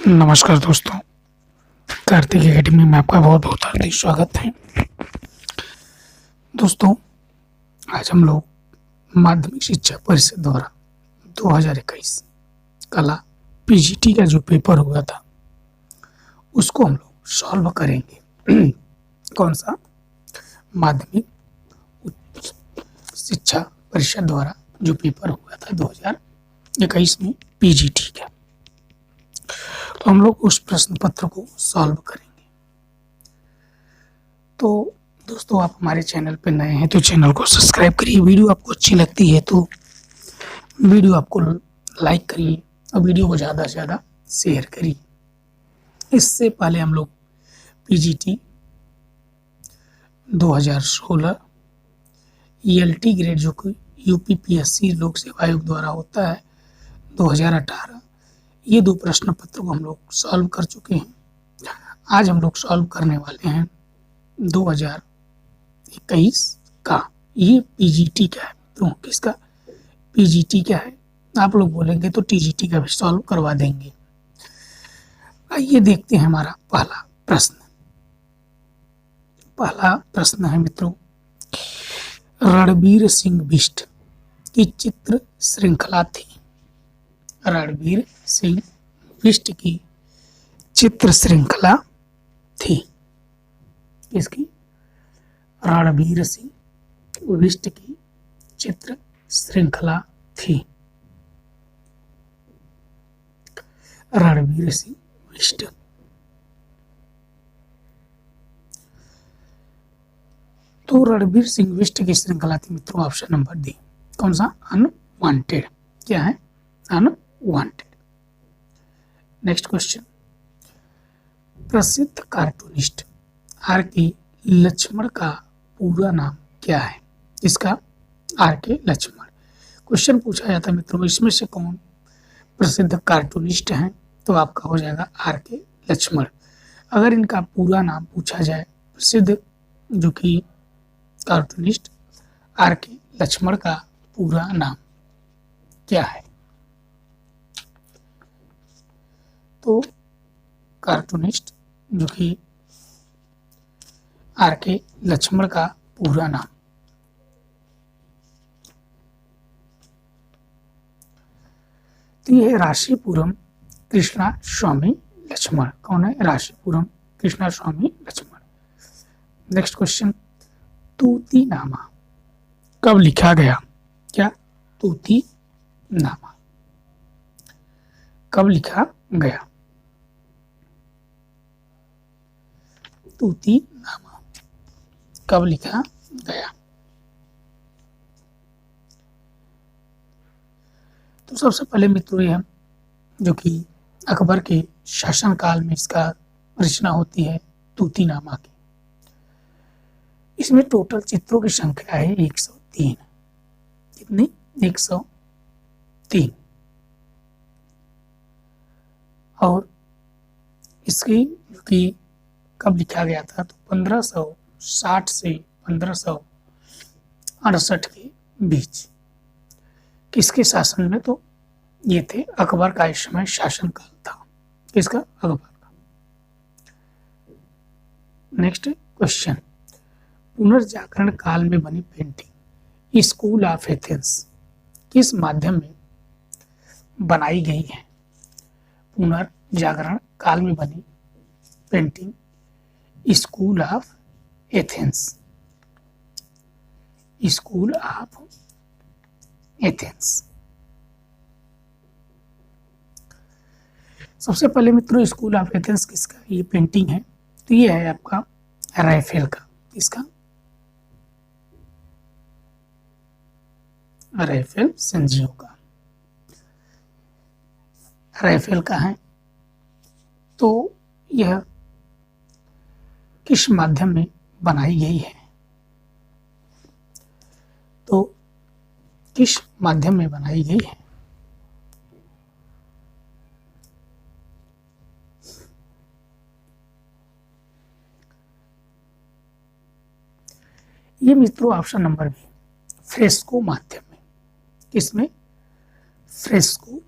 नमस्कार दोस्तों, कार्तिक एकेडमी में आपका बहुत बहुत हार्दिक स्वागत है। दोस्तों, आज हम लोग माध्यमिक शिक्षा परिषद द्वारा 2021 कला पीजीटी का जो पेपर हुआ था उसको हम लोग सॉल्व करेंगे। कौन सा? माध्यमिक उच्च शिक्षा परिषद द्वारा जो पेपर हुआ था 2021 में पीजीटी का, तो हम लोग उस प्रश्न पत्र को सॉल्व करेंगे। तो दोस्तों, आप हमारे चैनल पे नए हैं तो चैनल को सब्सक्राइब करिए। वीडियो आपको अच्छी लगती है तो वीडियो आपको लाइक करिए और वीडियो को ज़्यादा से ज़्यादा शेयर करिए। इससे पहले हम लोग पीजीटी 2016 ईएलटी ग्रेड जो कि यूपीपीएससी लोक सेवा आयोग द्वारा होता है 2018, ये दो प्रश्न पत्र को हम लोग सॉल्व कर चुके हैं। आज हम लोग सॉल्व करने वाले हैं 2021 का। ये पीजीटी का है, तो किसका? पीजीटी का है। आप लोग बोलेंगे तो टीजीटी का भी सॉल्व करवा देंगे। आइए देखते हैं हमारा पहला प्रश्न। पहला प्रश्न है मित्रों, रणबीर सिंह बिष्ट की चित्र श्रृंखला थी। रणबीर सिंह बिष्ट की चित्र श्रृंखला थी। इसकी रणबीर सिंह बिष्ट की चित्र श्रृंखला थी। रणबीर सिंह बिष्ट। तो रणबीर सिंह बिष्ट की श्रृंखला थी मित्रों, ऑप्शन नंबर डी। कौन सा? अनवांटेड। क्या है? अनवांटेड। नेक्स्ट क्वेश्चन, प्रसिद्ध कार्टूनिस्ट आर के लक्ष्मण का पूरा नाम क्या है? इसका आर के लक्ष्मण। क्वेश्चन पूछा जाता है मित्रों, इसमें से कौन प्रसिद्ध कार्टूनिस्ट हैं? तो आपका हो जाएगा आर के लक्ष्मण। अगर इनका पूरा नाम पूछा जाए, प्रसिद्ध जो कि कार्टूनिस्ट आर के लक्ष्मण का पूरा नाम क्या है? तो कार्टूनिस्ट जो कि आर के लक्ष्मण का पूरा नाम, तो ये है राशीपुरम कृष्णा स्वामी लक्ष्मण। कौन है? राशीपुरम कृष्णा स्वामी लक्ष्मण। नेक्स्ट क्वेश्चन, तूतीनामा कब लिखा गया? क्या? तूतीनामा कब लिखा गया? तूतीनामा कब लिखा गया? तो सबसे पहले मित्रों, यह जो कि अकबर के शासनकाल में इसका रचना होती है तूतीनामा की। इसमें टोटल चित्रों की संख्या है 103। कितनी? 103। और इसकी जो कि कब लिखा गया था, तो 1560 से 1568 के बीच। किसके शासन में? तो ये थे अकबर का इस समय शासनकाल था। किसका? अकबर का। नेक्स्ट क्वेश्चन, पुनर्जागरण काल में बनी पेंटिंग स्कूल ऑफ एथेंस किस माध्यम में बनाई गई है? पुनर्जागरण काल में बनी painting school of Athens. School of Athens. सबसे पहले मित्रों, स्कूल ऑफ एथेंस किसका ये पेंटिंग है? तो ये है आपका राफेल का। किसका? राफेल सेंजियो का। राफेल का है। तो यह किस माध्यम में बनाई गई है? तो किस माध्यम में बनाई गई है? ये मित्रों ऑप्शन नंबर बी, फ्रेस्को माध्यम में। किसमें? फ्रेस्को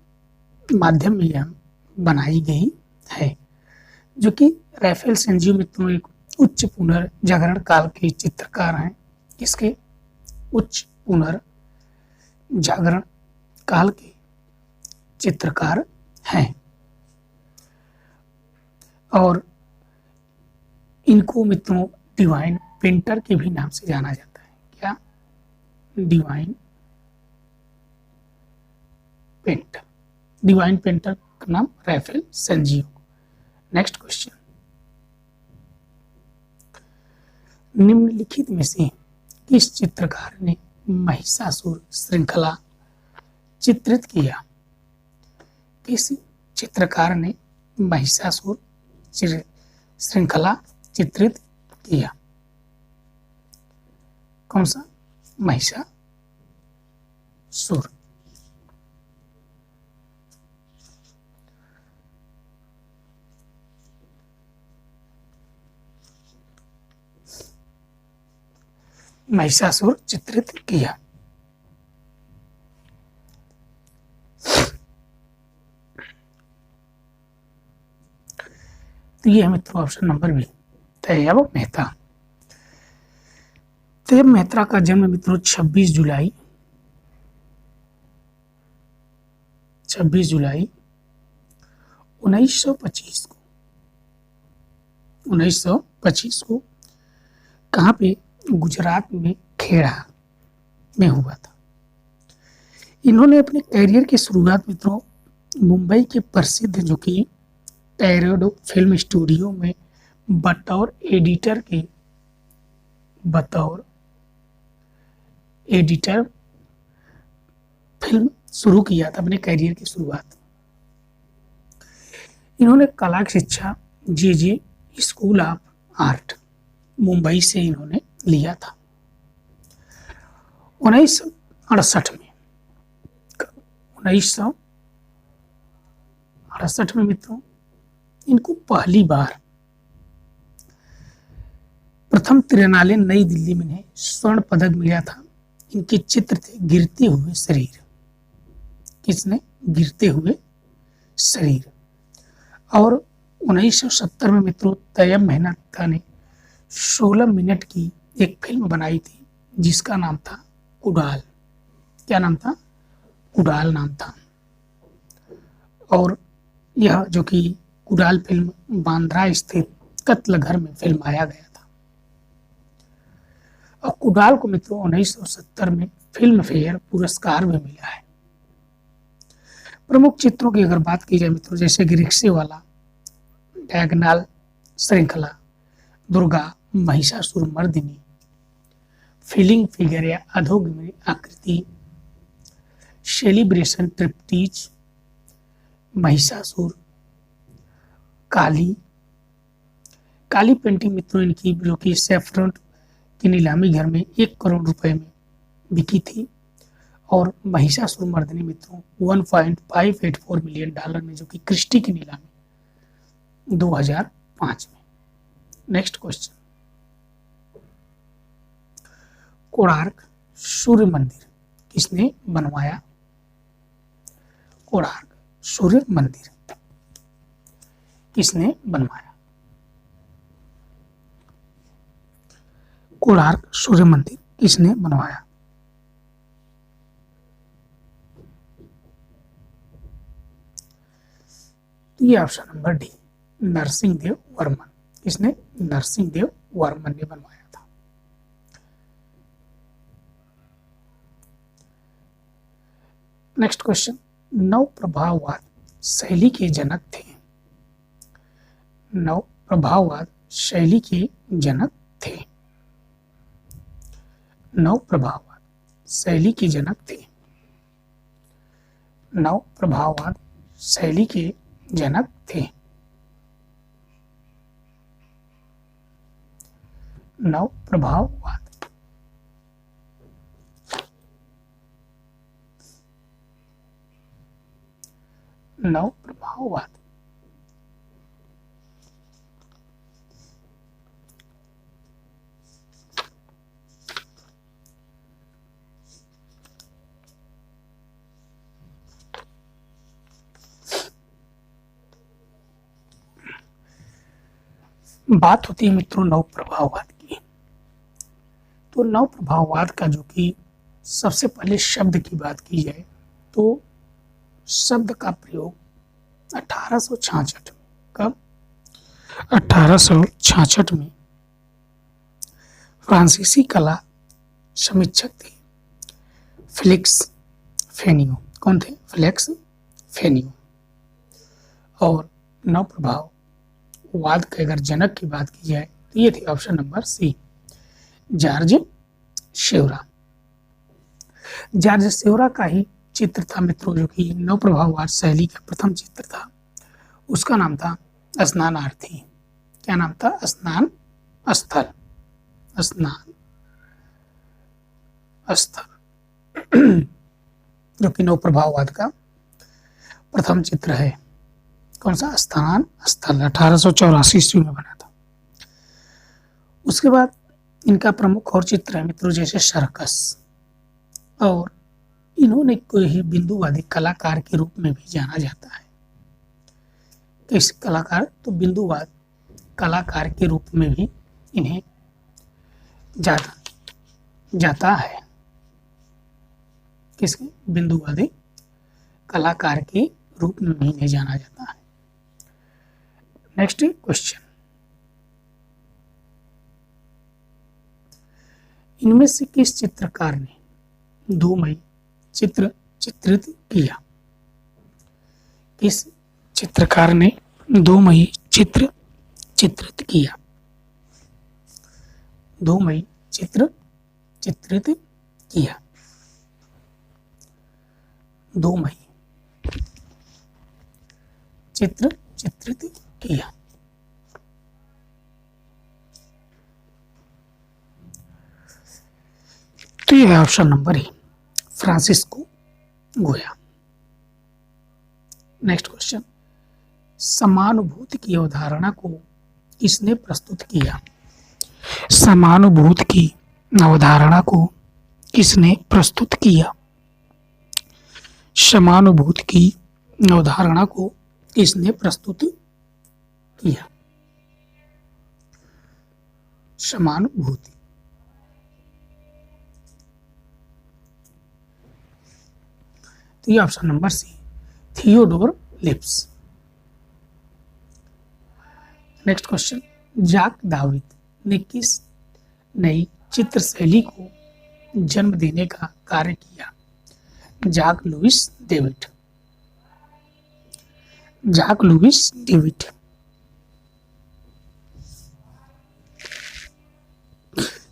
माध्यम में यह बनाई गई है, जो कि राफेल सेंजियो मित्रों एक उच्च पुनर्जागरण काल के चित्रकार हैं। इसके उच्च पुनर्जागरण काल के चित्रकार हैं और इनको मित्रों डिवाइन पेंटर के भी नाम से जाना जाता है। क्या? Divine painter. डिवाइन पेंटर का नाम राफेल सेंजियो। नेक्स्ट क्वेश्चन, निम्नलिखित में से किस चित्रकार ने महिषासुर श्रृंखला चित्रित किया? किस चित्रकार ने महिषासुर श्रृंखला चित्रित किया? कौन सा? महिषासुर। महिषासुर चित्रित किया। तो ये है मित्रों option number B, Tyeb Mehta. Tyeb Mehta का जन्म मित्रों 26 जुलाई 1925 को 1925 को कहाँ पे? गुजरात में खेड़ा में हुआ था। इन्होंने अपने करियर की शुरुआत मित्रों मुंबई के प्रसिद्ध जो कि टेरेडो फिल्म स्टूडियो में बतौर एडिटर फिल्म शुरू किया था अपने करियर की शुरुआत। इन्होंने कला की शिक्षा जे स्कूल ऑफ आर्ट मुंबई से इन्होंने लिया था। 1968 में मित्रों इनको पहली बार प्रथम त्रिनाले नई दिल्ली में इन्हें स्वर्ण पदक मिला था। इनके चित्र थे गिरते हुए शरीर। किसने? गिरते हुए शरीर। और 1970 में मित्रों तैयब मेहता ने 16 मिनट की एक फिल्म बनाई थी जिसका नाम था कुडाल। क्या नाम था? कुडाल नाम था। और यह जो कि कुडाल फिल्म बांद्रा स्थित कत्ल घर में फिल्माया गया था। और कुडाल को मित्रों 1970 में फिल्म फेयर पुरस्कार भी मिला है। प्रमुख चित्रों की अगर बात की जाए मित्रों जैसे कि रिक्शे वाला, डायगोनल श्रृंखला, दुर्गा, महिषासुर मर्दिनी, फीलिंग फिगर या अधोगमनी आकृति, सेलिब्रेशन ट्रिप्टीज, महिषासुर, काली पेंटिंग मित्रों इनकी जो कि सेफ्रन की नीलामी घर में 1 करोड़ रुपए में बिकी थी। और महिषासुर मर्दिनी मित्रों $1.584 मिलियन में जो कि क्रिस्टी की नीलामी 2005 में। नेक्स्ट क्वेश्चन, कोणार्क सूर्य मंदिर किसने बनवाया? कोणार्क सूर्य मंदिर किसने बनवाया? कोणार्क सूर्य मंदिर किसने बनवाया? ये option number D, Narasimhadev Varman. किसने? नरसिंहदेव वर्मन ने बनवाया था। नेक्स्ट क्वेश्चन, नव प्रभाववाद शैली के जनक थे। नव प्रभाववाद शैली के जनक थे। नव प्रभाववाद शैली के जनक थे। नव प्रभाववाद शैली के जनक थे। नव प्रभाववाद नव प्रभाववाद बात होती है मित्रों नव प्रभाववाद की। तो नव प्रभाववाद का जो कि सबसे पहले शब्द की बात की जाए तो शब्द का प्रयोग 1866 में, कब? 1866 में फ्रांसीसी कला समीक्षक थे फेलिक्स फेनियो। कौन थे? फेलिक्स फेनियो। और नव प्रभाववाद के अगर जनक की बात की जाए तो ये थे option number C, George Seurat. George Seurat का ही चित्र था मित्रों जो कि नव प्रभाववाद शैली का प्रथम चित्र था। उसका नाम था स्नानार्थी। क्या नाम था? स्नान स्थल, स्नान स्थल जो कि नव प्रभाववाद का प्रथम चित्र है। कौन सा? स्नान स्थल, 1884 ईस्वी में बना था। उसके बाद इनका प्रमुख और चित्र है मित्रों जैसे सर्कस, और इन्होंने कोई ही बिंदुवादी कलाकार के रूप में भी जाना जाता है। किस कलाकार? तो बिंदुवाद कलाकार के रूप में भी इन्हें जाता है। किसके? बिंदुवादी कलाकार के रूप में भी इन्हें जाना जाता है। नेक्स्ट क्वेश्चन, इनमें से किस चित्रकार ने 2 मई चित्र चित्रित किया? किस चित्रकार ने 2 मई चित्र चित्रित किया? 2 मई चित्र चित्रित किया। 2 मई चित्र चित्रित किया। तो यह ऑप्शन नंबर ए, फ्रांसिस्को गोया। नेक्स्ट क्वेश्चन, समानुभूति की अवधारणा को किसने प्रस्तुत किया? समानुभूति की अवधारणा को किसने प्रस्तुत किया? समानुभूति की अवधारणा को किसने प्रस्तुत किया? समानुभूति। तो ये option number C, Theodor Lipps. Next question, Jacques David ने किस नई चित्र शैली को जन्म देने का कार्य किया? जाक लुइस डेविड। जाक लुइस डेविड।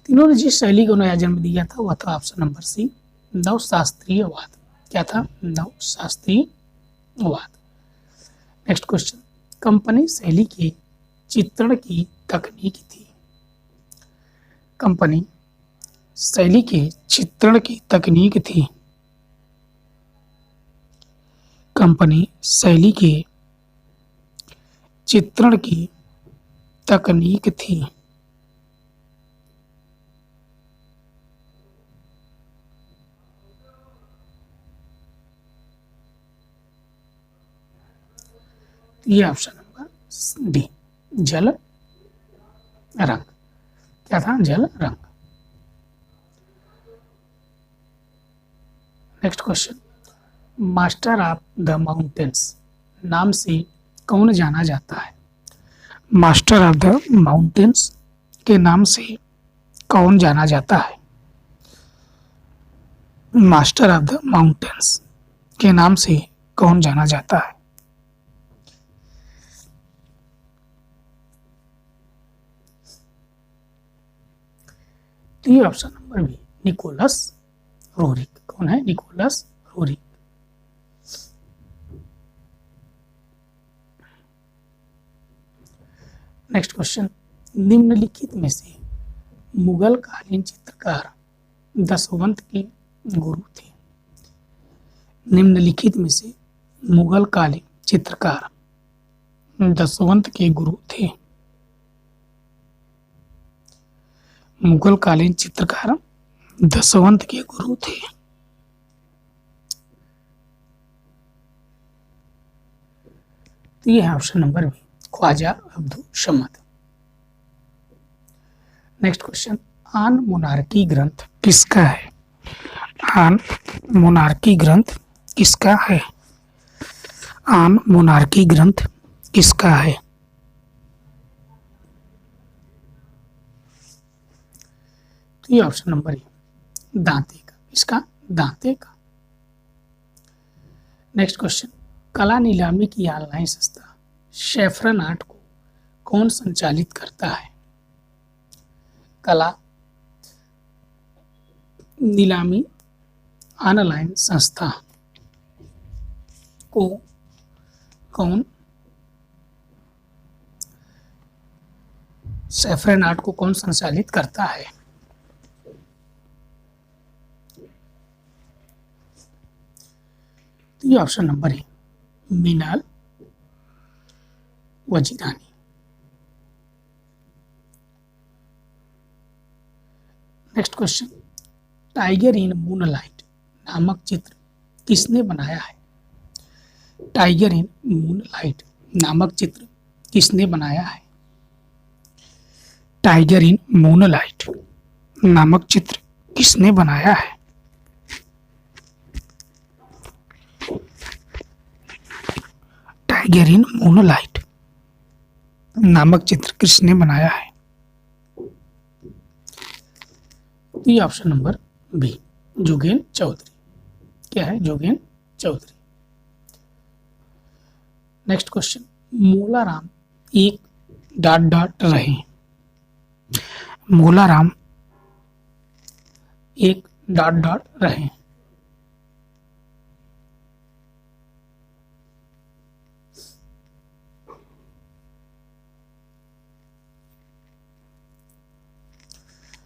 इन्होंने जिस शैली को नया जन्म दिया था वह था ऑप्शन नंबर सी, नवशास्त्रीयवाद। क्या था? नवशास्त्रीयवाद। नेक्स्ट क्वेश्चन, कंपनी शैली के चित्रण की तकनीक थी। कंपनी शैली के चित्रण की तकनीक थी। कंपनी शैली के चित्रण की तकनीक थी। ये ऑप्शन नंबर डी, जल रंग। क्या था? जल रंग। Next question, master of the mountains नाम से कौन जाना जाता है? मास्टर ऑफ द माउंटेन्स के नाम से कौन जाना जाता है? मास्टर ऑफ द माउंटेन्स के नाम से कौन जाना जाता है? तो ये option number B, Nicholas Roerich. कौन है? Nicholas Roerich. नेक्स्ट क्वेश्चन, निम्नलिखित में से मुगल कालीन चित्रकार दशवंत के गुरु थे। निम्नलिखित में से मुगल कालीन चित्रकार दशवंत के गुरु थे। मुगल कालीन चित्रकार दशवंत के गुरु थे। तो ये है option number B, Khwaja Abdul Samad. Next question, on monarchy ग्रंथ किसका है? आन मोनार्की ग्रंथ किसका है? आन मोनार्की ग्रंथ किसका है? तो ये ऑप्शन नंबर ए, दांते का। इसका दांते का। नेक्स्ट क्वेश्चन, कला नीलामी की ऑनलाइन संस्था सैफरन आर्ट को कौन संचालित करता है? कला नीलामी ऑनलाइन संस्था को कौन सैफरन आर्ट को कौन संचालित करता है? तो ये ऑप्शन नंबर है, Minal Wazirani. Next question, tiger in moonlight नामक चित्र किसने बनाया है? टाइगर इन मूनलाइट नामक चित्र किसने बनाया है? टाइगर इन मूनलाइट नामक चित्र किसने बनाया है? टाइगर इन मूनलाइट नामक चित्र किसने बनाया है? ये option number B, Jogen Chowdhury. क्या है? जोगेन चौधरी। नेक्स्ट क्वेश्चन, मोलाराम एक डॉट डॉट रहे। मोलाराम एक डॉट डॉट रहे।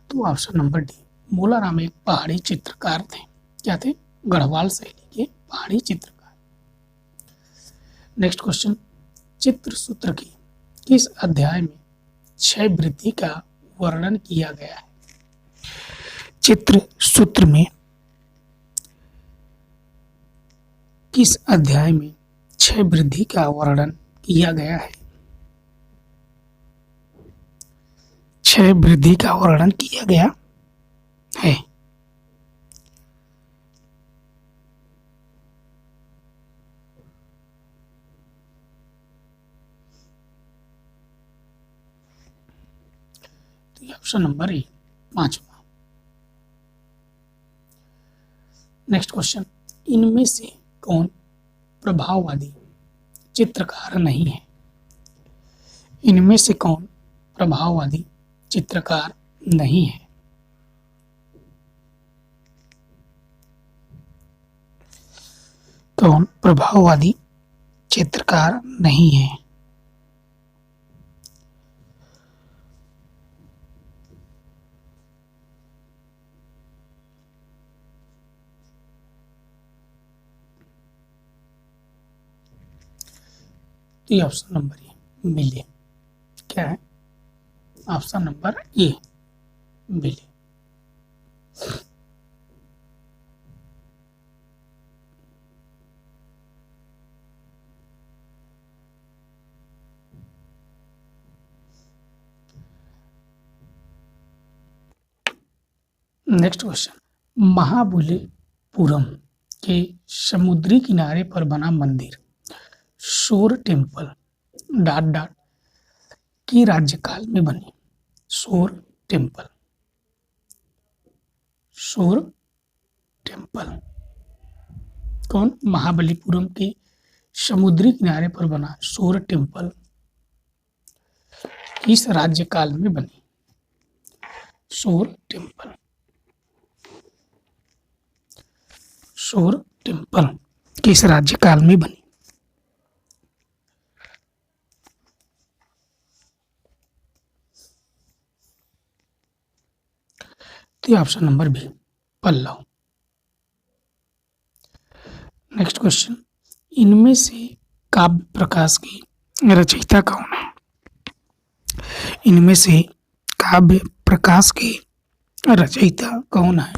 तो ऑप्शन नंबर डी, मोलाराम एक पहाड़ी चित्रकार थे। क्या थे? गढ़वाल शैली के पहाड़ी चित्रकार। नेक्स्ट क्वेश्चन, चित्र सूत्र की किस अध्याय में क्षय वृद्धि का वर्णन किया गया है? चित्र सूत्र में किस अध्याय में क्षय वृद्धि का वर्णन किया गया है? क्षय वृद्धि का वर्णन किया गया है। तो ऑप्शन नंबर ए, पांचवा। नेक्स्ट क्वेश्चन, इनमें से कौन प्रभाववादी चित्रकार नहीं है? इनमें से कौन प्रभाववादी चित्रकार नहीं है? कौन प्रभाववादी चित्रकार नहीं है? तो ये ऑप्शन नंबर ए, मिले। क्या है? ऑप्शन नंबर ए, मिले। नेक्स्ट क्वेश्चन, महाबलीपुरम के समुद्री किनारे पर बना मंदिर शोर टेम्पल डॉट डॉट के राज्यकाल में बनी। शोर टेम्पल, शोर टेम्पल कौन? महाबलीपुरम के समुद्री किनारे पर बना शोर टेम्पल किस राज्यकाल में बनी? शोर टेम्पल, शोर टेम्पल किस राज्यकाल में बनी? तो option number B, Pallava. Next question, इनमें से काव्य प्रकाश की रचयिता कौन है? इनमें से काव्य प्रकाश की रचयिता कौन है?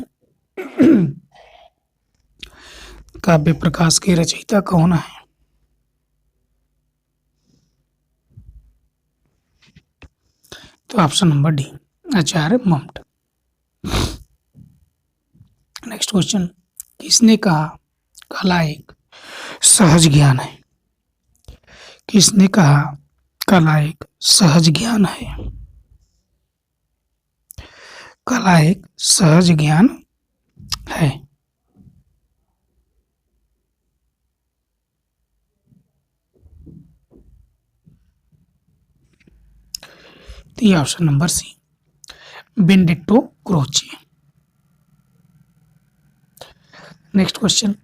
काव्य प्रकाश की रचयिता कौन है? तो ऑप्शन नंबर डी, आचार्य मम्मट। नेक्स्ट क्वेश्चन, किसने कहा कला एक सहज ज्ञान है? किसने कहा कला एक सहज ज्ञान है? कला एक सहज ज्ञान है। तो ये option number C, Benedetto Croce. Next question,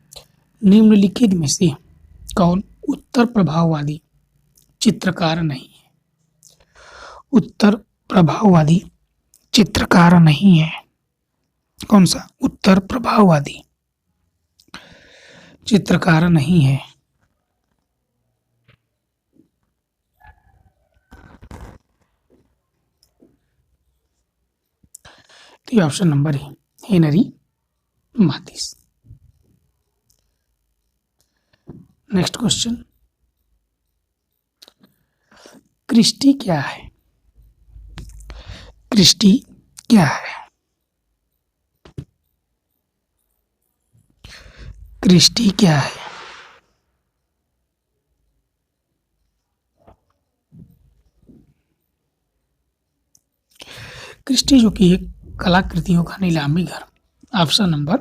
निम्नलिखित में से कौन उत्तर प्रभाववादी चित्रकार नहीं है? उत्तर प्रभाववादी चित्रकार नहीं है। कौन सा उत्तर प्रभाववादी चित्रकार नहीं है? तो ऑप्शन नंबर है हेनरी माथिस। नेक्स्ट क्वेश्चन, क्रिस्टी क्या है? क्रिस्टी क्या है? क्रिस्टी क्या है? क्रिस्टी जो कि एक कलाकृतियों का नीलामी घर। Option number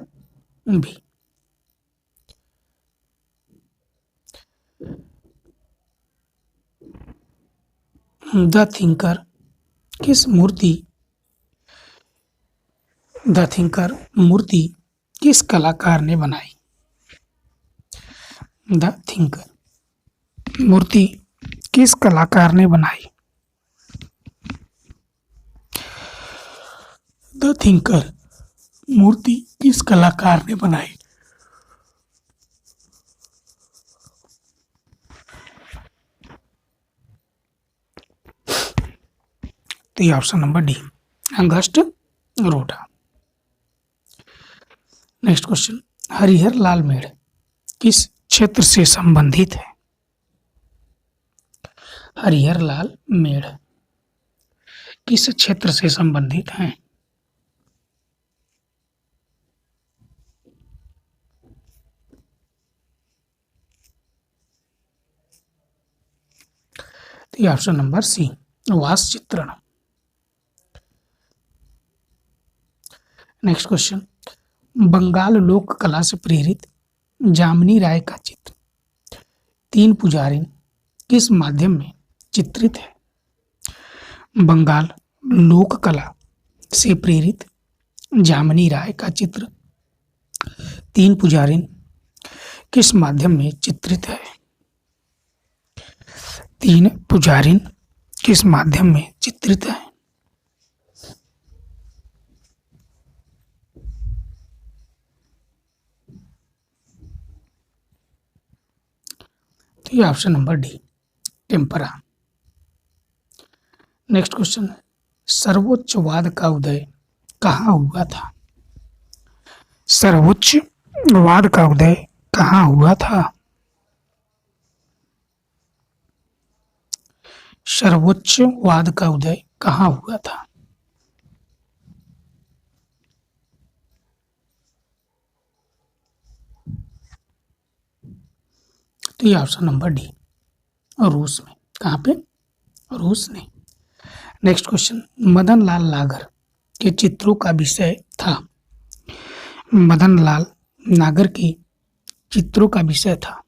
B. The thinker किस मूर्ति द थिंकर मूर्ति किस कलाकार ने बनाई? द थिंकर मूर्ति किस कलाकार ने बनाई? द थिंकर मूर्ति किस कलाकार ने बनाई? तो ये ऑप्शन नंबर डी, अंगस्ट रोडा। नेक्स्ट क्वेश्चन, हरिहर लाल मेढ़ किस क्षेत्र से संबंधित है? हरिहर लाल मेढ़ किस क्षेत्र से संबंधित हैं? तो ये ऑप्शन नंबर सी, वास चित्रण। नेक्स्ट क्वेश्चन, बंगाल लोक कला से प्रेरित जामिनी राय का चित्र तीन पुजारी किस माध्यम में चित्रित है? बंगाल लोक कला से प्रेरित जामिनी राय का चित्र तीन पुजारी किस माध्यम में चित्रित है? तीन पुजारी किस माध्यम में चित्रित है? तो ये option number D, tempera. Next question, सर्वोच्चवाद का उदय कहाँ हुआ था? सर्वोच्चवाद का उदय कहाँ हुआ था? सर्वोच्चवाद का उदय कहाँ हुआ था? तो ये ऑप्शन नंबर डी, रूस में। कहाँ पे? रूस में। नेक्स्ट क्वेश्चन, मदन लाल नागर के चित्रों का विषय था? मदन लाल नागर के चित्रों का विषय था?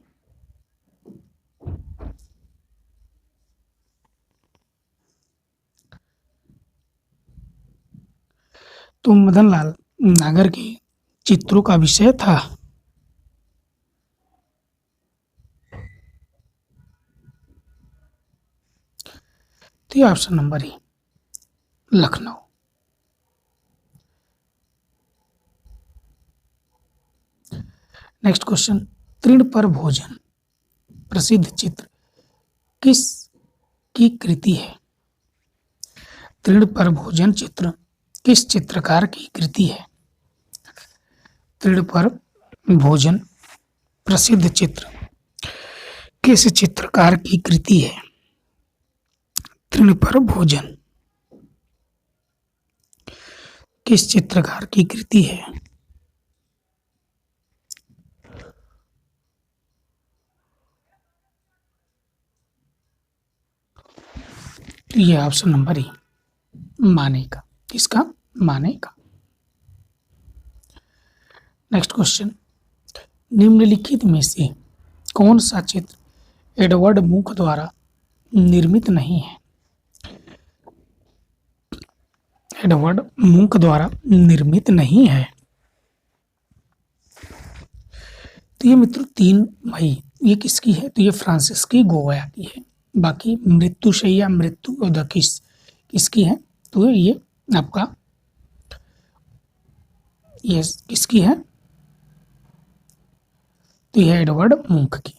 तो मदन लाल नागर के चित्रों का विषय था? तो ये ऑप्शन नंबर है लखनऊ। नेक्स्ट क्वेश्चन, तृण पर भोजन प्रसिद्ध चित्र किस की कृति है? तृण पर भोजन चित्र किस चित्रकार की कृति है? तृण पर भोजन प्रसिद्ध चित्र किस चित्रकार की कृति है? तृण पर भोजन। किस चित्रकार की कृति है? तो ये ऑप्शन नंबर ए, माने का। किसका? माने का। नेक्स्ट क्वेश्चन, निम्नलिखित में से कौन सा चित्र एडवर्ड मुक द्वारा निर्मित नहीं है? एडवर्ड मुक द्वारा निर्मित नहीं है। तो ये मित्रों 3 मई, ये किसकी है? तो ये फ्रांसिस की गोया की है। बाकी मृत्युशैया, मृत्यु और द किस किसकी है? तो ये आपका ये किसकी है? तो यह एडवर्ड मुंक की।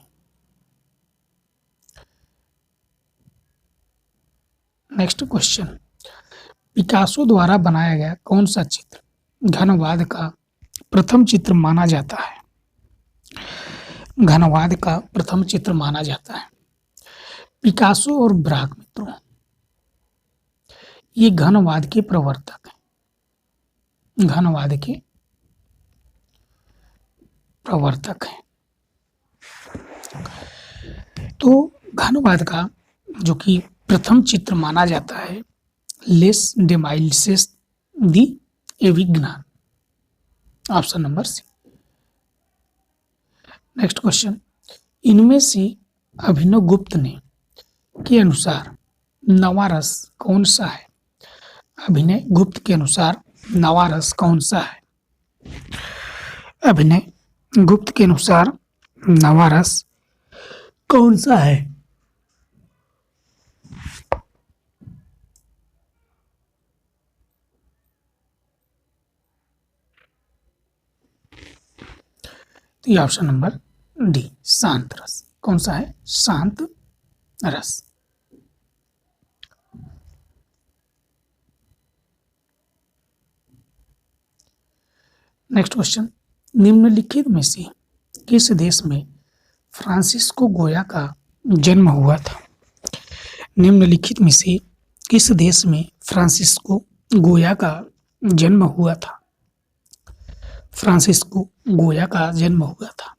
नेक्स्ट क्वेश्चन, पिकासो द्वारा बनाया गया कौन सा चित्र घनवाद का प्रथम चित्र माना जाता है? घनवाद का प्रथम चित्र माना जाता है। पिकासो और ब्राक मित्रों, ये घनवाद के प्रवर्तक हैं। घनवाद के प्रवर्तक हैं। तो घनवाद का जो कि प्रथम चित्र माना जाता है, Les Demoiselles d' Avignon, option number C. Next question, इनमें से अभिनव गुप्त ने के अनुसार नवा रस कौन सा है? अभिनय गुप्त के अनुसार नवा रस कौन सा है? अभिनय गुप्त के अनुसार नवा रस कौन सा है? तो ये ऑप्शन नंबर डी, शांत रस। कौन सा है? शांत रस। नेक्स्ट क्वेश्चन, निम्नलिखित में से किस देश में फ्रांसिस्को गोया का जन्म हुआ था? निम्नलिखित में से किस देश में फ्रांसिस्को गोया का जन्म हुआ था? फ्रांसिस्को गोया का जन्म हुआ था।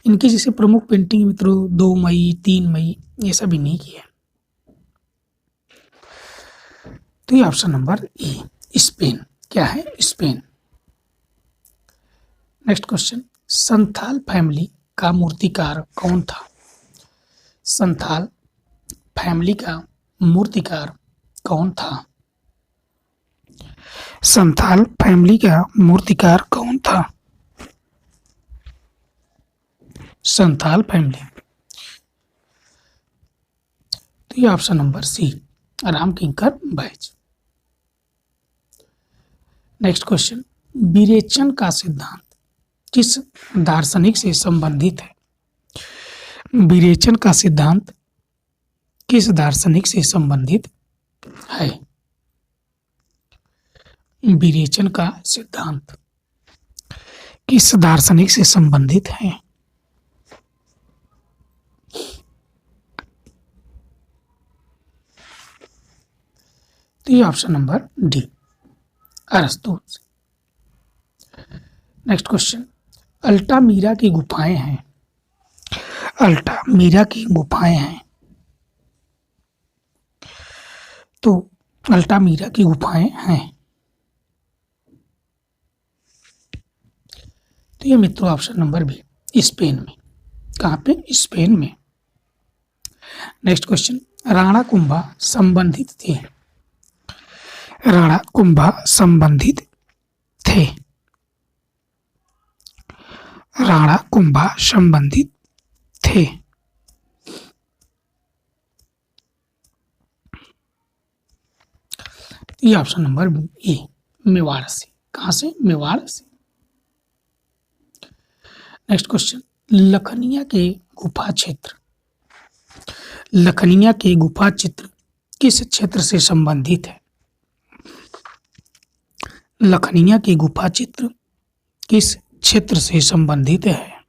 इनकी जैसे प्रमुख पेंटिंग मित्रों 2 मई, 3 मई, ये सब इन्हीं की है। तो ये ऑप्शन नंबर ए, स्पेन। क्या है? Spain. Next question, Santhal family का मूर्तिकार कौन था? संथाल फैमिली का मूर्तिकार कौन था? संथाल फैमिली का मूर्तिकार कौन था? संथाल फैमिली। तो ये option number C, Ramkinkar Baij. Next question, विरेचन का सिद्धांत किस दार्शनिक से संबंधित है? विरेचन का सिद्धांत किस दार्शनिक से संबंधित है? विरेचन का सिद्धांत किस दार्शनिक से संबंधित है? तो ये ऑप्शन नंबर डी, अरस्तु से। नेक्स्ट क्वेश्चन, अल्टामीरा की गुफाएं हैं। अल्टामीरा की गुफाएं हैं। तो अल्टामीरा की गुफाएं हैं। तो ये मित्रों ऑप्शन नंबर बी, स्पेन में। कहाँ पे? स्पेन में। नेक्स्ट क्वेश्चन, राणा कुंभा संबंधित थे। राणा कुंभा संबंधित थे। राणा कुंभा संबंधित थे। ये ऑप्शन नंबर ए, मेवाड़ से। कहाँ से? मेवाड़ से। नेक्स्ट क्वेश्चन, लखनिया के गुफा क्षेत्र, लखनिया के गुफा चित्र किस क्षेत्र से संबंधित है? लखनिया के गुफा चित्र किस क्षेत्र से संबंधित है?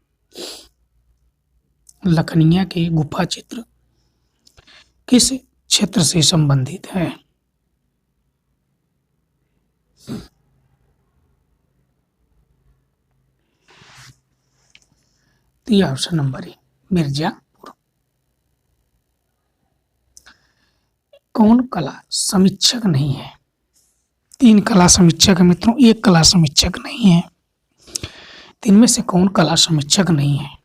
लखनिया के गुफा चित्र किस क्षेत्र से संबंधित है? तो ये ऑप्शन नंबर ए मिर्जापुर। कौन कला समीक्षक नहीं है? 3 कला समीक्षक है मित्रों, 1 कला समीक्षक नहीं है। तो इनमें से कौन कला समीक्षक नहीं है?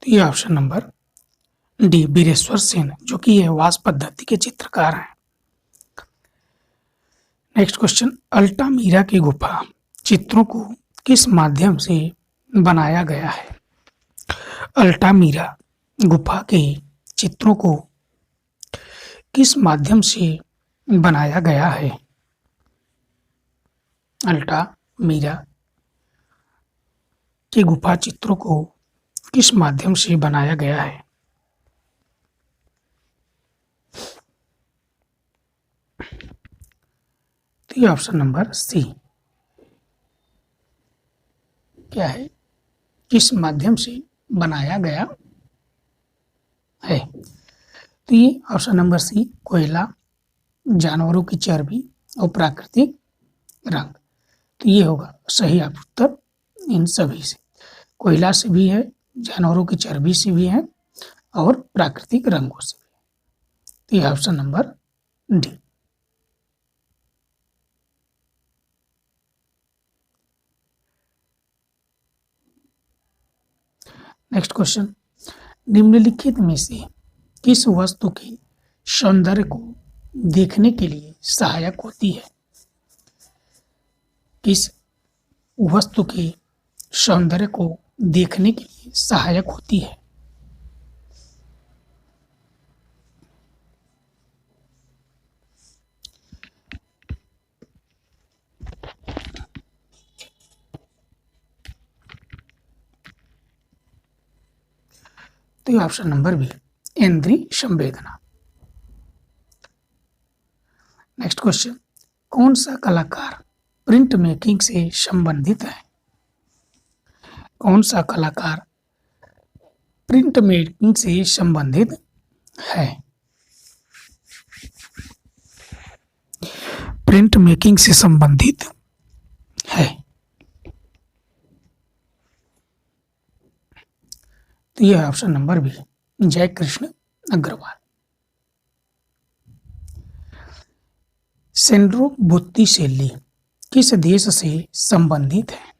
तो ये option number D Bireshwar Sen, जो कि यह वास पद्धति के चित्रकार हैं। नेक्स्ट क्वेश्चन, अल्टामीरा की गुफा चित्रों को किस माध्यम से बनाया गया है? अल्टामीरा गुफा के चित्रों को किस माध्यम से बनाया गया है? अल्टामीरा की गुफा चित्रों को किस माध्यम से बनाया गया है? तो ये ऑप्शन नंबर सी क्या है, किस माध्यम से बनाया गया है? तो ये ऑप्शन नंबर सी कोयला, जानवरों की चर्बी और प्राकृतिक रंग। तो ये होगा सही उत्तर इन सभी से। कोयला से भी है, जानवरों की चर्बी से भी है और प्राकृतिक रंगों से भी है। तो ये option number D. Next question, निम्नलिखित में से किस वस्तु के सौंदर्य को देखने के लिए सहायक होती है? किस वस्तु के सौंदर्य को देखने के लिए सहायक होती है? तो ये ऑप्शन नंबर बी इंद्रिय संवेदना। नेक्स्ट क्वेश्चन, कौन सा कलाकार प्रिंट मेकिंग से संबंधित है? कौन सा कलाकार प्रिंट मेकिंग से संबंधित है? प्रिंट मेकिंग से संबंधित है। तो यह ऑप्शन नंबर बी जय कृष्ण अग्रवाल। सेंड्रो बोत्तिसेल्ली किस देश से संबंधित है?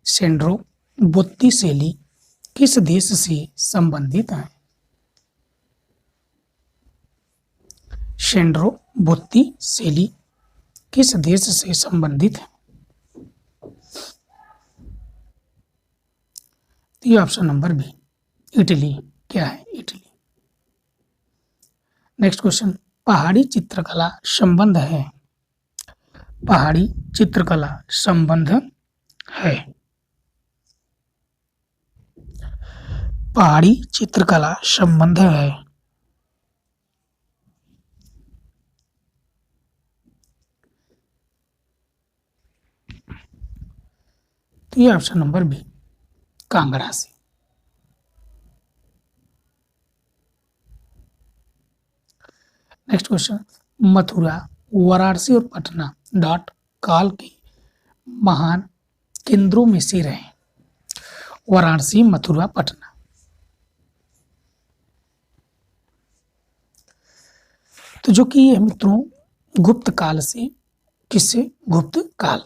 सेंड्रो बोत्तिसेल्ली किस देश से संबंधित है? सेंड्रो बोत्तिसेल्ली किस देश से संबंधित है? तो ये ऑप्शन नंबर बी इटली क्या है, इटली। नेक्स्ट क्वेश्चन, पहाड़ी चित्रकला संबंध है? पहाड़ी चित्रकला संबंध है। पहाड़ी चित्रकला संबंध है। तो ये ऑप्शन नंबर बी कांगड़ा से। नेक्स्ट क्वेश्चन, मथुरा, वाराणसी और पटना डॉट काल के महान केंद्रों में से रहे। वाराणसी, मथुरा, पटना। तो जो कि ये मित्रों गुप्त काल से, किससे? गुप्त काल।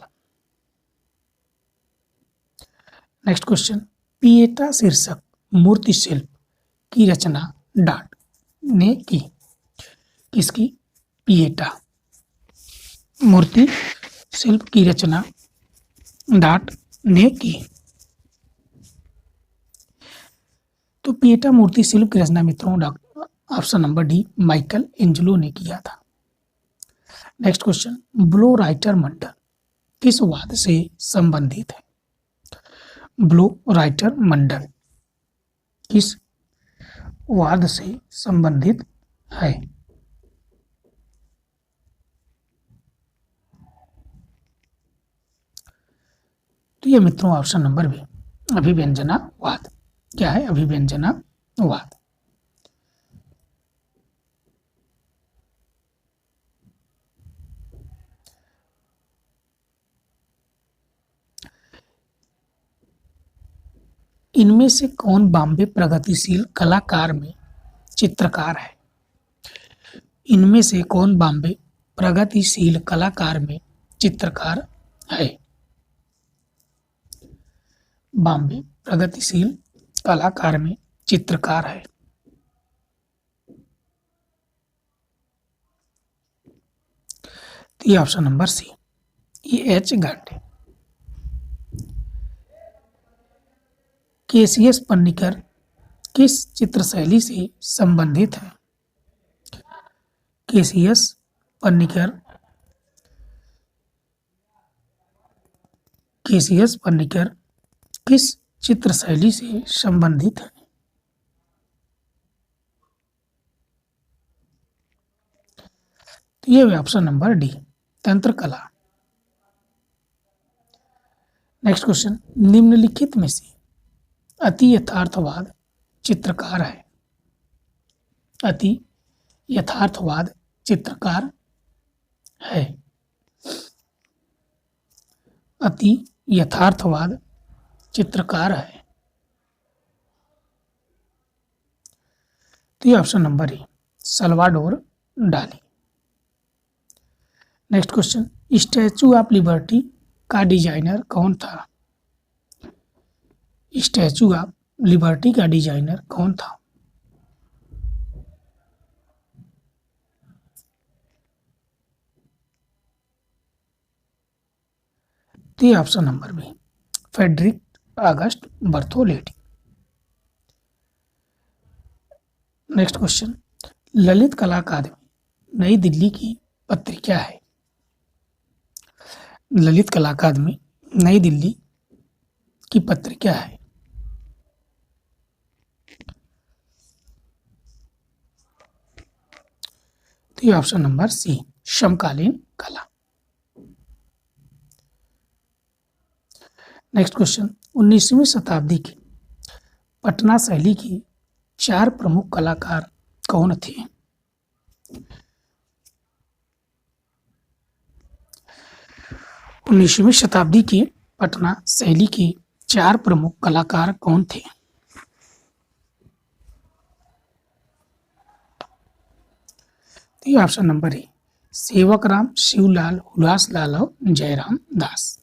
नेक्स्ट क्वेश्चन, पिएटा शीर्षक मूर्ति शिल्प की रचना डाट ने की। किसकी? पिएटा मूर्ति शिल्प की रचना डाट ने की। तो पिएटा मूर्ति शिल्प की रचना मित्रों option number D Michael Angelo ने किया था। नेक्स्ट क्वेश्चन, ब्लो राइटर मंडल किस वाद से संबंधित है? ब्लो राइटर मंडल किस वाद से संबंधित है? तो ये मित्रों ऑप्शन नंबर बी अभिव्यंजनावाद क्या है? अभिव्यंजनावाद। इनमें से कौन बॉम्बे प्रगतिशील कलाकार में चित्रकार है? इनमें से कौन बॉम्बे प्रगतिशील कलाकार में चित्रकार है? बॉम्बे प्रगतिशील कलाकार में चित्रकार है। तो ये option number C, E.H. Gandhi. KCS Panikkar किस चित्र शैली से संबंधित है? केसीएस पन्नीकर केसीएस पन्नीकर किस चित्र शैली से संबंधित है? तो ये ऑप्शन नंबर डी, तंत्र कला। नेक्स्ट क्वेश्चन, निम्नलिखित में से अति यथार्थवाद चित्रकार है? अति यथार्थवाद चित्रकार है? अति यथार्थवाद चित्रकार है। तो ये option number A, Salvador Dali. Next question, Statue of Liberty का डिजाइनर कौन था? स्टैचू ऑफ लिबर्टी का डिजाइनर कौन था? तो ये option number B, Frederic Auguste Bartholdi. Next question, Lalit Kala Akademi नई दिल्ली की पत्रिका है? ललित कला अकादमी नई दिल्ली की पत्रिका है। तो ये ऑप्शन नंबर सी, समकालीन कला। नेक्स्ट क्वेश्चन, 19वीं शताब्दी की पटना शैली की 4 प्रमुख कलाकार कौन थे? उन्नीसवीं शताब्दी की पटना शैली की 4 प्रमुख कलाकार कौन थे? तो ये option number A, Sewakram, Shivlal, Hulaslal और Jairam Das.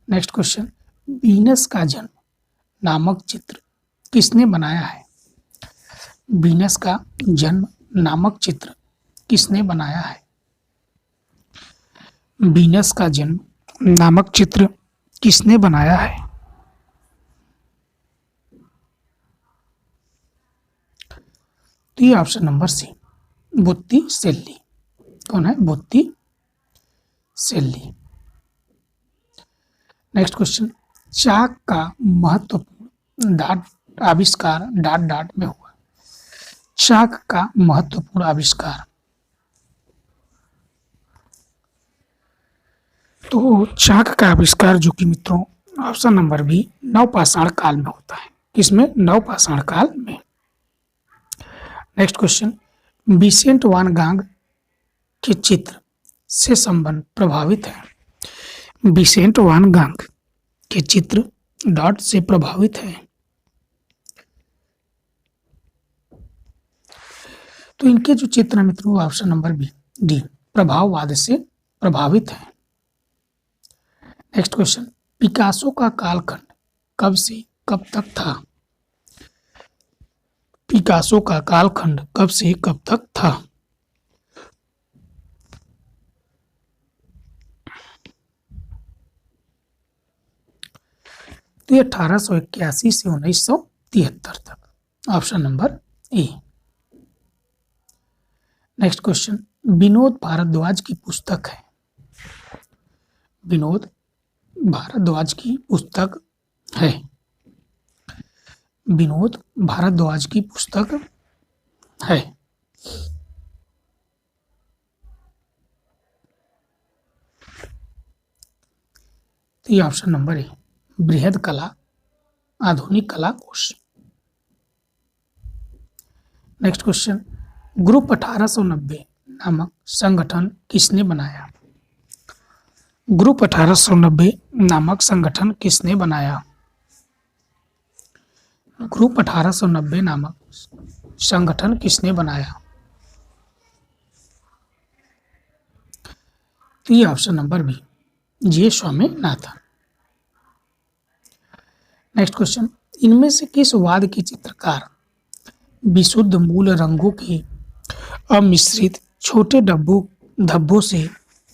Next question, Venus का जन्म नामक चित्र किसने बनाया है? वीनस का जन्म नामक चित्र किसने बनाया है? वीनस का जन्म नामक चित्र किसने बनाया है? तो ये ऑप्शन नंबर सी, बुत्तिसेल्ली। कौन है? बुत्तिसेल्ली। नेक्स्ट क्वेश्चन, चाक का महत्वपूर्ण आविष्कार डॉट में हुआ। चाक का महत्वपूर्ण आविष्कार। तो चाक का आविष्कार जो कि मित्रों ऑप्शन नंबर बी, नवपाषाण काल में होता है। किसमें? नवपाषाण काल में। नेक्स्ट क्वेश्चन, विसेंट वान गांग के चित्र से संबंध प्रभावित है। विसेंट वान गांग के चित्र डॉट से प्रभावित है। तो इनके जो चित्र हैं मित्रों ऑप्शन नंबर बी, डी, प्रभाववाद से प्रभावित है। नेक्स्ट क्वेश्चन, पिकासो का कालखंड कब से कब तक था? पिकासो का कालखंड कब से कब तक था? तो 1881 से 1973 तक। Option number A. Next question, Vinod Bhardwaj की पुस्तक है। विनोद भारद्वाज की पुस्तक है। विनोद भारद्वाज की पुस्तक है। तो ये ऑप्शन नंबर ए, बृहद कला आधुनिक कला कोश। नेक्स्ट क्वेश्चन, ग्रुप 1890 नामक संगठन किसने बनाया? ग्रुप 1890 नामक संगठन किसने बनाया? ग्रुप 1890 नामक संगठन किसने बनाया? तो ये ऑप्शन नंबर बी, जी स्वामीनाथन। नेक्स्ट क्वेश्चन, इनमें से किस वाद के चित्रकार विशुद्ध मूल रंगों के अमिश्रित छोटे धब्बों से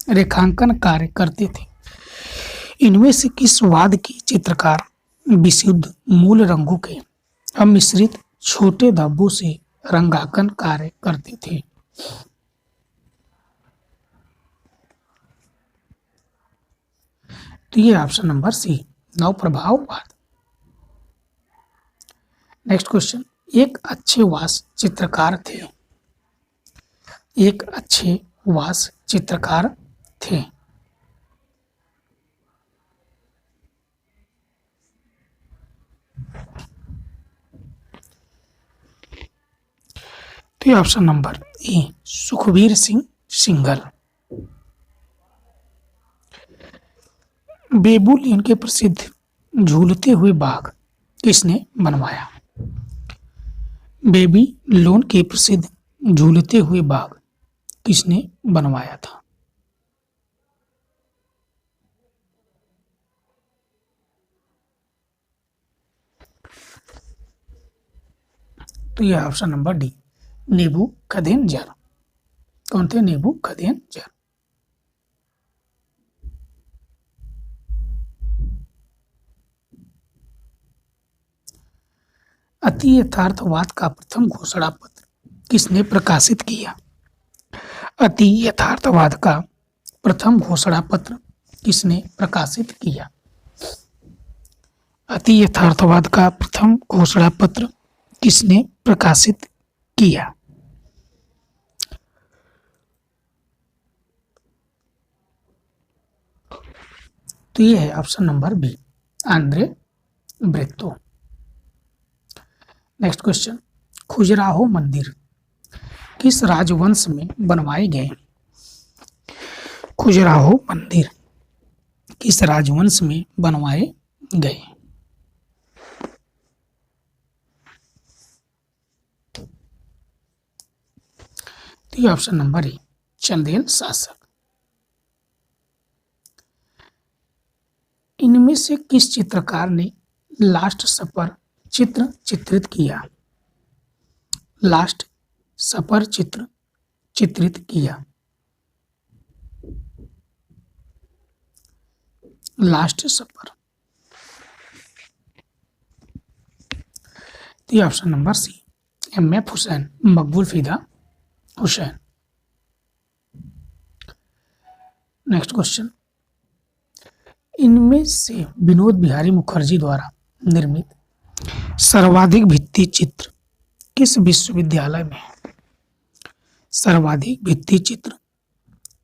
रेखांकन कार्य करते थे? इनमें से किस वाद के चित्रकार विशुद्ध मूल रंगों के अमिश्रित छोटे धब्बों से रंगांकन कार्य करते थे? तो ये ऑप्शन नंबर सी, नव प्रभाववाद। नेक्स्ट क्वेश्चन, एक अच्छे वास चित्रकार थे। एक अच्छे वास चित्रकार थे। तो ये option number A, Sukhbir Singh Singhal. बेबू लेन के प्रसिद्ध झूलते हुए बाघ किसने बनवाया? बेबी लोन के प्रसिद्ध झूलते हुए बाघ किसने बनवाया था? तो यह ऑप्शन नंबर डी, नेबूखदनेस्सर। कौन थे? नेबूखदनेस्सर। अति यथार्थवाद का प्रथम घोषणा पत्र किसने प्रकाशित किया? अति यथार्थवाद का प्रथम घोषणा पत्र किसने प्रकाशित किया? अति यथार्थवाद का प्रथम घोषणा पत्र किसने प्रकाशित किया? तो ये है option number B, Andre Breton. Next question, Khajuraho मंदिर किस राजवंश में बनवाए गए? खजुराहो मंदिर किस राजवंश में बनवाए गए? तो ये ऑप्शन नंबर ए, चंदेल शासक। इनमें से किस चित्रकार ने लास्ट सपर चित्र चित्रित किया? लास्ट सपर चित्र चित्रित किया। Last supper. तो ये option number C, MF. Husain, Maqbool Fida Hussain. Next question, इनमें से विनोद बिहारी मुखर्जी द्वारा निर्मित सर्वाधिक भित्ति चित्र किस विश्वविद्यालय में है? सर्वाधिक भित्ति चित्र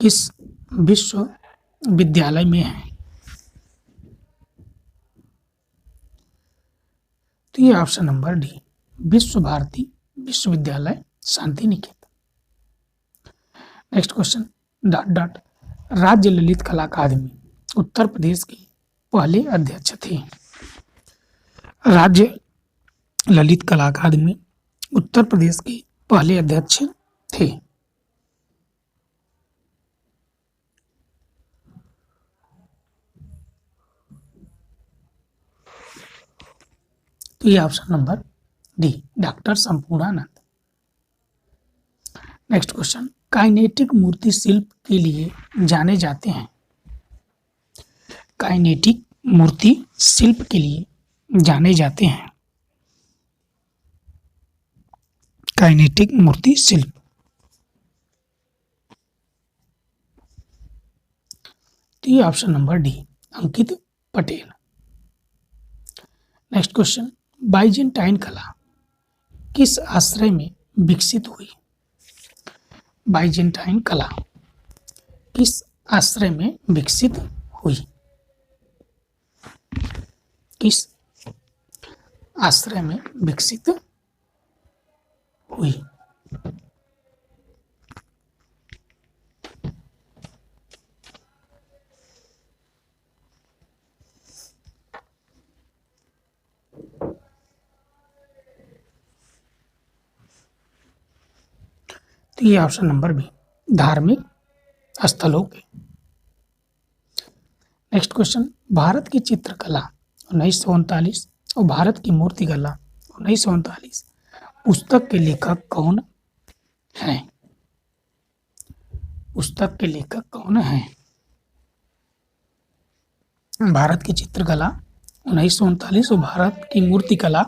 किस विश्वविद्यालय में है? तो ये ऑप्शन नंबर डी, विश्व भारती विश्वविद्यालय Shanti Niketan. Next question, dot dot राज्य ललित कला अकादमी उत्तर प्रदेश के पहले अध्यक्ष थे। राज्य ललित कला अकादमी उत्तर प्रदेश के पहले अध्यक्ष थे। तो ये option number D, doctor Sampurnanand. Next question, kinetic मूर्ति शिल्प के लिए जाने जाते हैं। काइनेटिक मूर्ति शिल्प के लिए जाने जाते हैं। काइनेटिक मूर्ति शिल्प। तो ये ऑप्शन नंबर डी, अंकित पटेल। नेक्स्ट क्वेश्चन, बाइजेंटाइन कला किस आश्रय में विकसित हुई? बाइजेंटाइन कला किस आश्रय में विकसित हुई? किस आश्रय में विकसित हुई? तो ये ऑप्शन नंबर बी, धार्मिक स्थलों के। नेक्स्ट क्वेश्चन, भारत की चित्रकला 1939 और भारत की मूर्तिकला 1939 पुस्तक के लेखक कौन हैं? पुस्तक के लेखक कौन हैं? भारत की चित्रकला 1939 और भारत की मूर्तिकला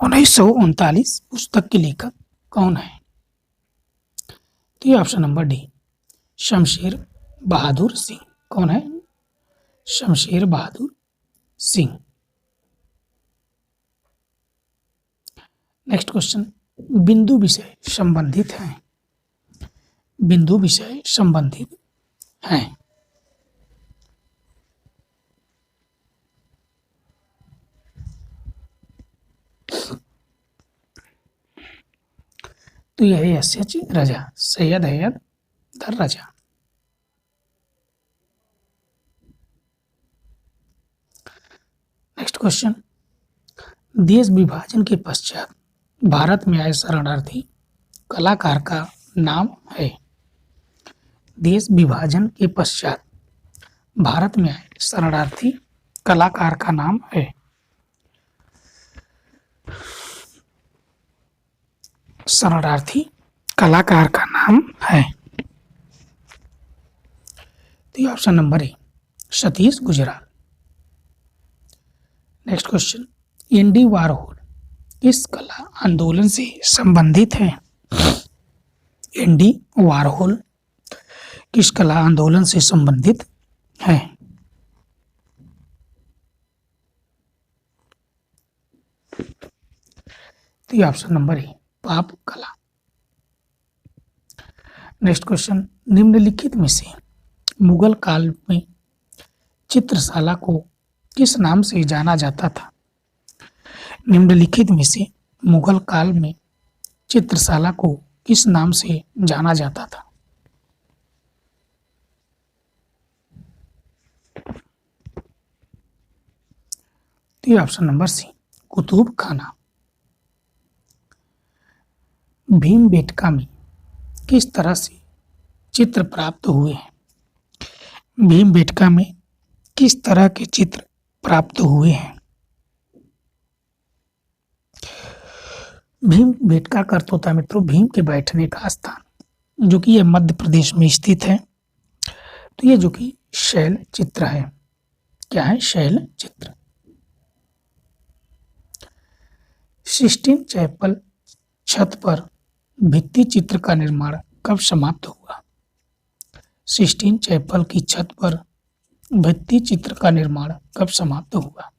1939 पुस्तक के लेखक कौन है? तो ये option number D, Shamsher Bahadur Singh. कौन है? शमशेर बहादुर सिंह। नेक्स्ट क्वेश्चन, बिंदु विषय संबंधित हैं। बिंदु विषय संबंधित हैं। तो यह है एस.एच. रजा, सैयद हैदर रजा। नेक्स्ट क्वेश्चन, देश विभाजन के पश्चात भारत में आए शरणार्थी कलाकार का नाम है। देश विभाजन के पश्चात भारत में आए शरणार्थी कलाकार का नाम है। शरणार्थी कलाकार का नाम है। तो ऑप्शन नंबर ए, Satish Gujral. Next question, Andy Warhol किस कला आंदोलन से संबंधित है? एंडी वारहोल किस कला आंदोलन से संबंधित है? तो ऑप्शन नंबर ए, पाप कला। नेक्स्ट क्वेश्चन, निम्नलिखित में से मुगल काल में चित्रशाला को किस नाम से जाना जाता था? निम्नलिखित में से मुगल काल में चित्रशाला को किस नाम से जाना जाता था? तो ऑप्शन नंबर सी, कुतुब खाना। भीमबेटका में किस तरह से चित्र प्राप्त हुए हैं? भीमबेटका में किस तरह के चित्र प्राप्त हुए हैं? भीमबेटका का अर्थ होता है मित्रों भीम के बैठने का स्थान, जो कि यह मध्य प्रदेश में स्थित है। तो ये जो कि शैल चित्र है। क्या है? शैल चित्र। सिस्टीन चैपल छत पर भित्ति चित्र का निर्माण कब समाप्त हुआ? सिस्टीन चैपल की छत पर भित्ति चित्र का निर्माण कब समाप्त हुआ?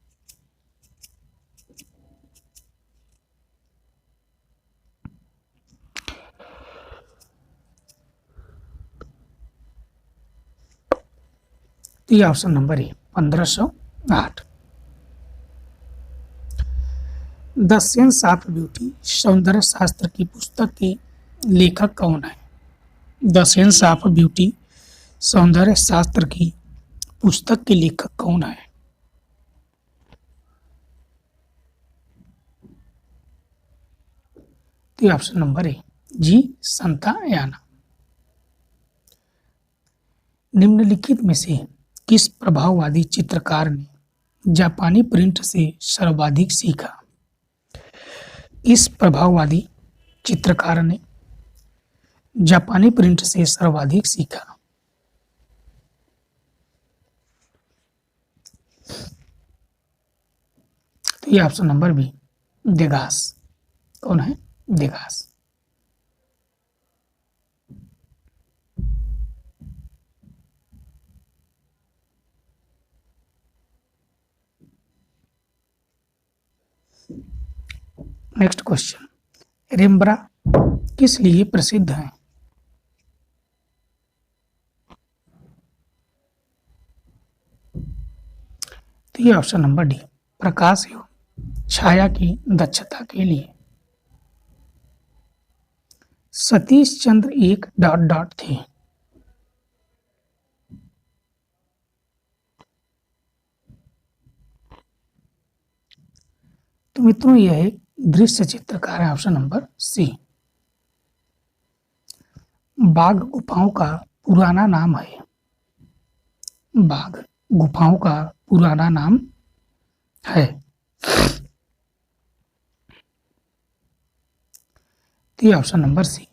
तो ये ऑप्शन नंबर है 1508। द सेंस ऑफ ब्यूटी सौंदर्य शास्त्र की पुस्तक के लेखक कौन है? द सेंस ऑफ ब्यूटी सौंदर्य शास्त्र की पुस्तक के लेखक कौन है? तो ऑप्शन नंबर है जी संतायाना। निम्नलिखित में से किस प्रभाववादी चित्रकार ने जापानी प्रिंट से सर्वाधिक सीखा? इस प्रभाववादी चित्रकार ने जापानी प्रिंट से सर्वाधिक सीखा। तो ये ऑप्शन नंबर बी देगास। कौन है? देगास। नेक्स्ट क्वेश्चन, रेम्ब्रा किस लिए प्रसिद्ध है? तो ये ऑप्शन नंबर डी प्रकाश एवं छाया की दक्षता के लिए। सतीश चंद्र एक डॉट डॉट थे। तो मित्रों यह एक दृश्य चित्रकार है, ऑप्शन नंबर सी। बाघ गुफाओं का पुराना नाम है। बाघ गुफाओं का पुराना नाम है। तो ये ऑप्शन नंबर सी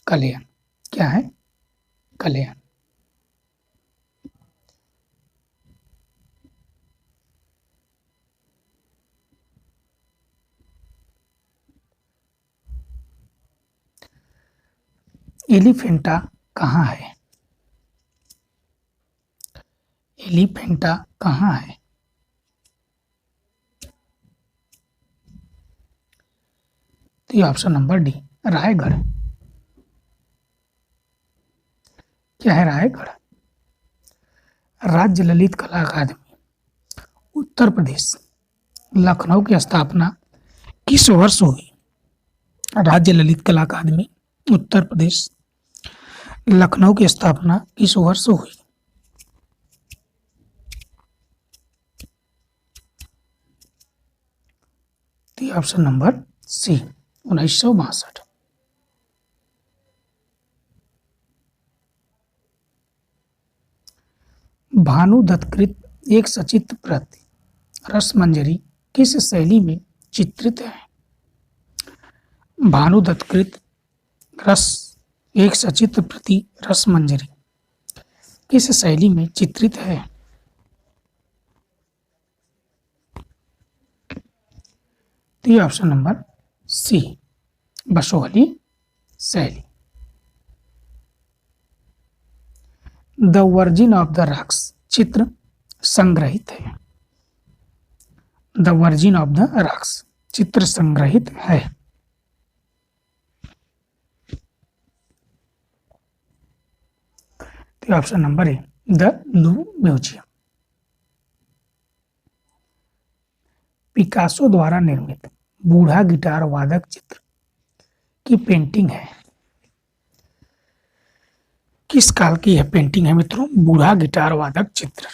कल्याण। क्या है? कल्याण। एलिफेंटा कहाँ है? एलिफेंटा कहाँ है? तो ये ऑप्शन नंबर डी रायगढ़। क्या है रायगढ़? राज्य ललित कला अकादमी उत्तर प्रदेश लखनऊ की स्थापना किस वर्ष हुई? राज्य ललित कला अकादमी उत्तर प्रदेश लखनऊ की स्थापना किस वर्ष हुई? तो ऑप्शन नंबर सी 1962। भानु दत्तकृत एक सचित्र प्रति रसमंजरी किस शैली में चित्रित है? भानु दत्तकृत रस एक सचित्र प्रति रसमंजरी किस शैली में चित्रित है? तो ये ऑप्शन नंबर सी बसोहली शैली। The virgin of the rocks चित्र संग्रहित है। The virgin of the rocks चित्र संग्रहित है। तो option number A the Louvre museum. Picasso द्वारा निर्मित बूढ़ा गिटार वादक चित्र की पेंटिंग है। किस काल की यह पेंटिंग है मित्रों? बूढ़ा गिटार वादक चित्र।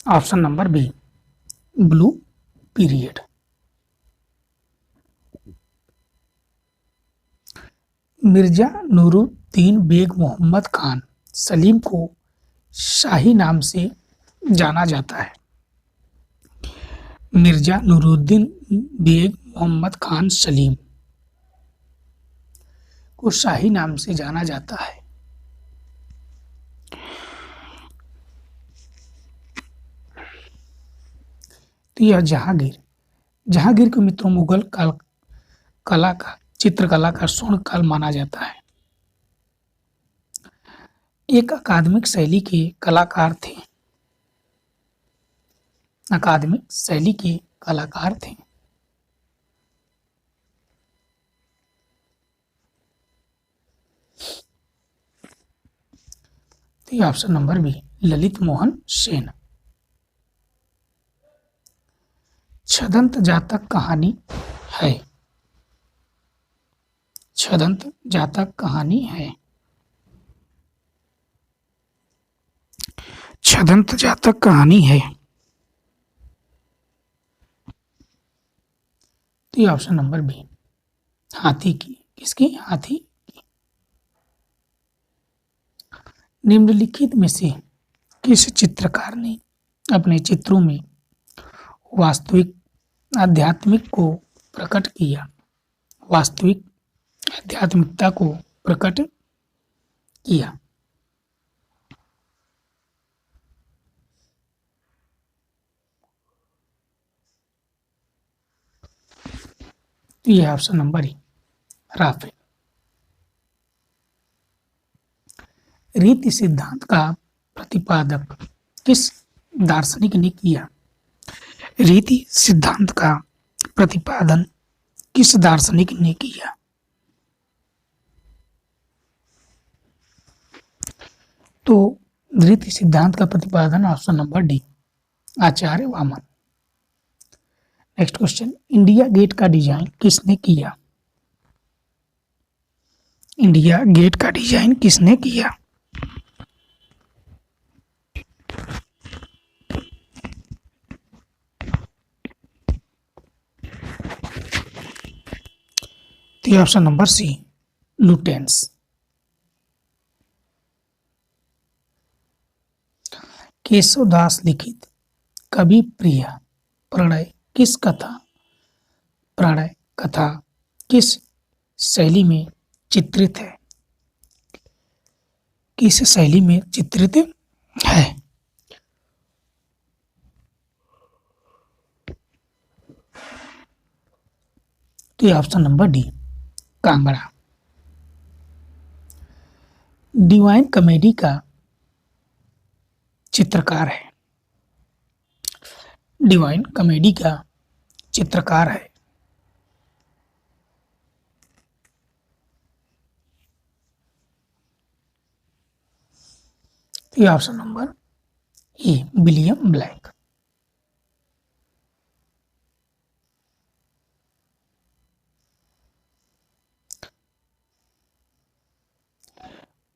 Option number B blue period. Mirza Nuruddin Beg Mohammad Khan Salim को शाही नाम से जाना जाता है। मिर्जा नूरुद्दीन बेग मोहम्मद खान सलीम को शाही नाम से जाना जाता है। तो यह जहांगीर के मित्रों मुगल काल कला का चित्रकला का स्वर्ण काल माना जाता है। एक अकादमिक शैली के कलाकार थे। अकादमिक शैली के कलाकार थे। तो ये option number B Lalit Mohan Sen. Chhaddanta Jataka कहानी है। छदंत जातक कहानी है। छदंत जातक कहानी है। तो ये ऑप्शन नंबर बी हाथी की। किसकी? हाथी की। निम्नलिखित में से किस चित्रकार ने अपने चित्रों में वास्तविक आध्यात्मिक को प्रकट किया? वास्तविक आध्यात्मिकता को प्रकट किया। यह ऑप्शन नंबर ई राफेल। रीति सिद्धांत का प्रतिपादक किस दार्शनिक ने किया? रीति सिद्धांत का प्रतिपादन किस दार्शनिक ने किया? तो रीति सिद्धांत का प्रतिपादन option number D Acharya Vaman. Next question, India Gate का डिजाइन किसने किया? इंडिया गेट का डिजाइन किसने किया? तो ये option number C, Lutyens. Keshavdas लिखित कवि प्रिया प्रणय किस कथा प्रणय कथा किस शैली में चित्रित है? किस शैली में चित्रित है? तो ये option number D, Kangra. Divine comedy का चित्रकार है। डिवाइन कॉमेडी का चित्रकार है। तो ये option number A, William Blake.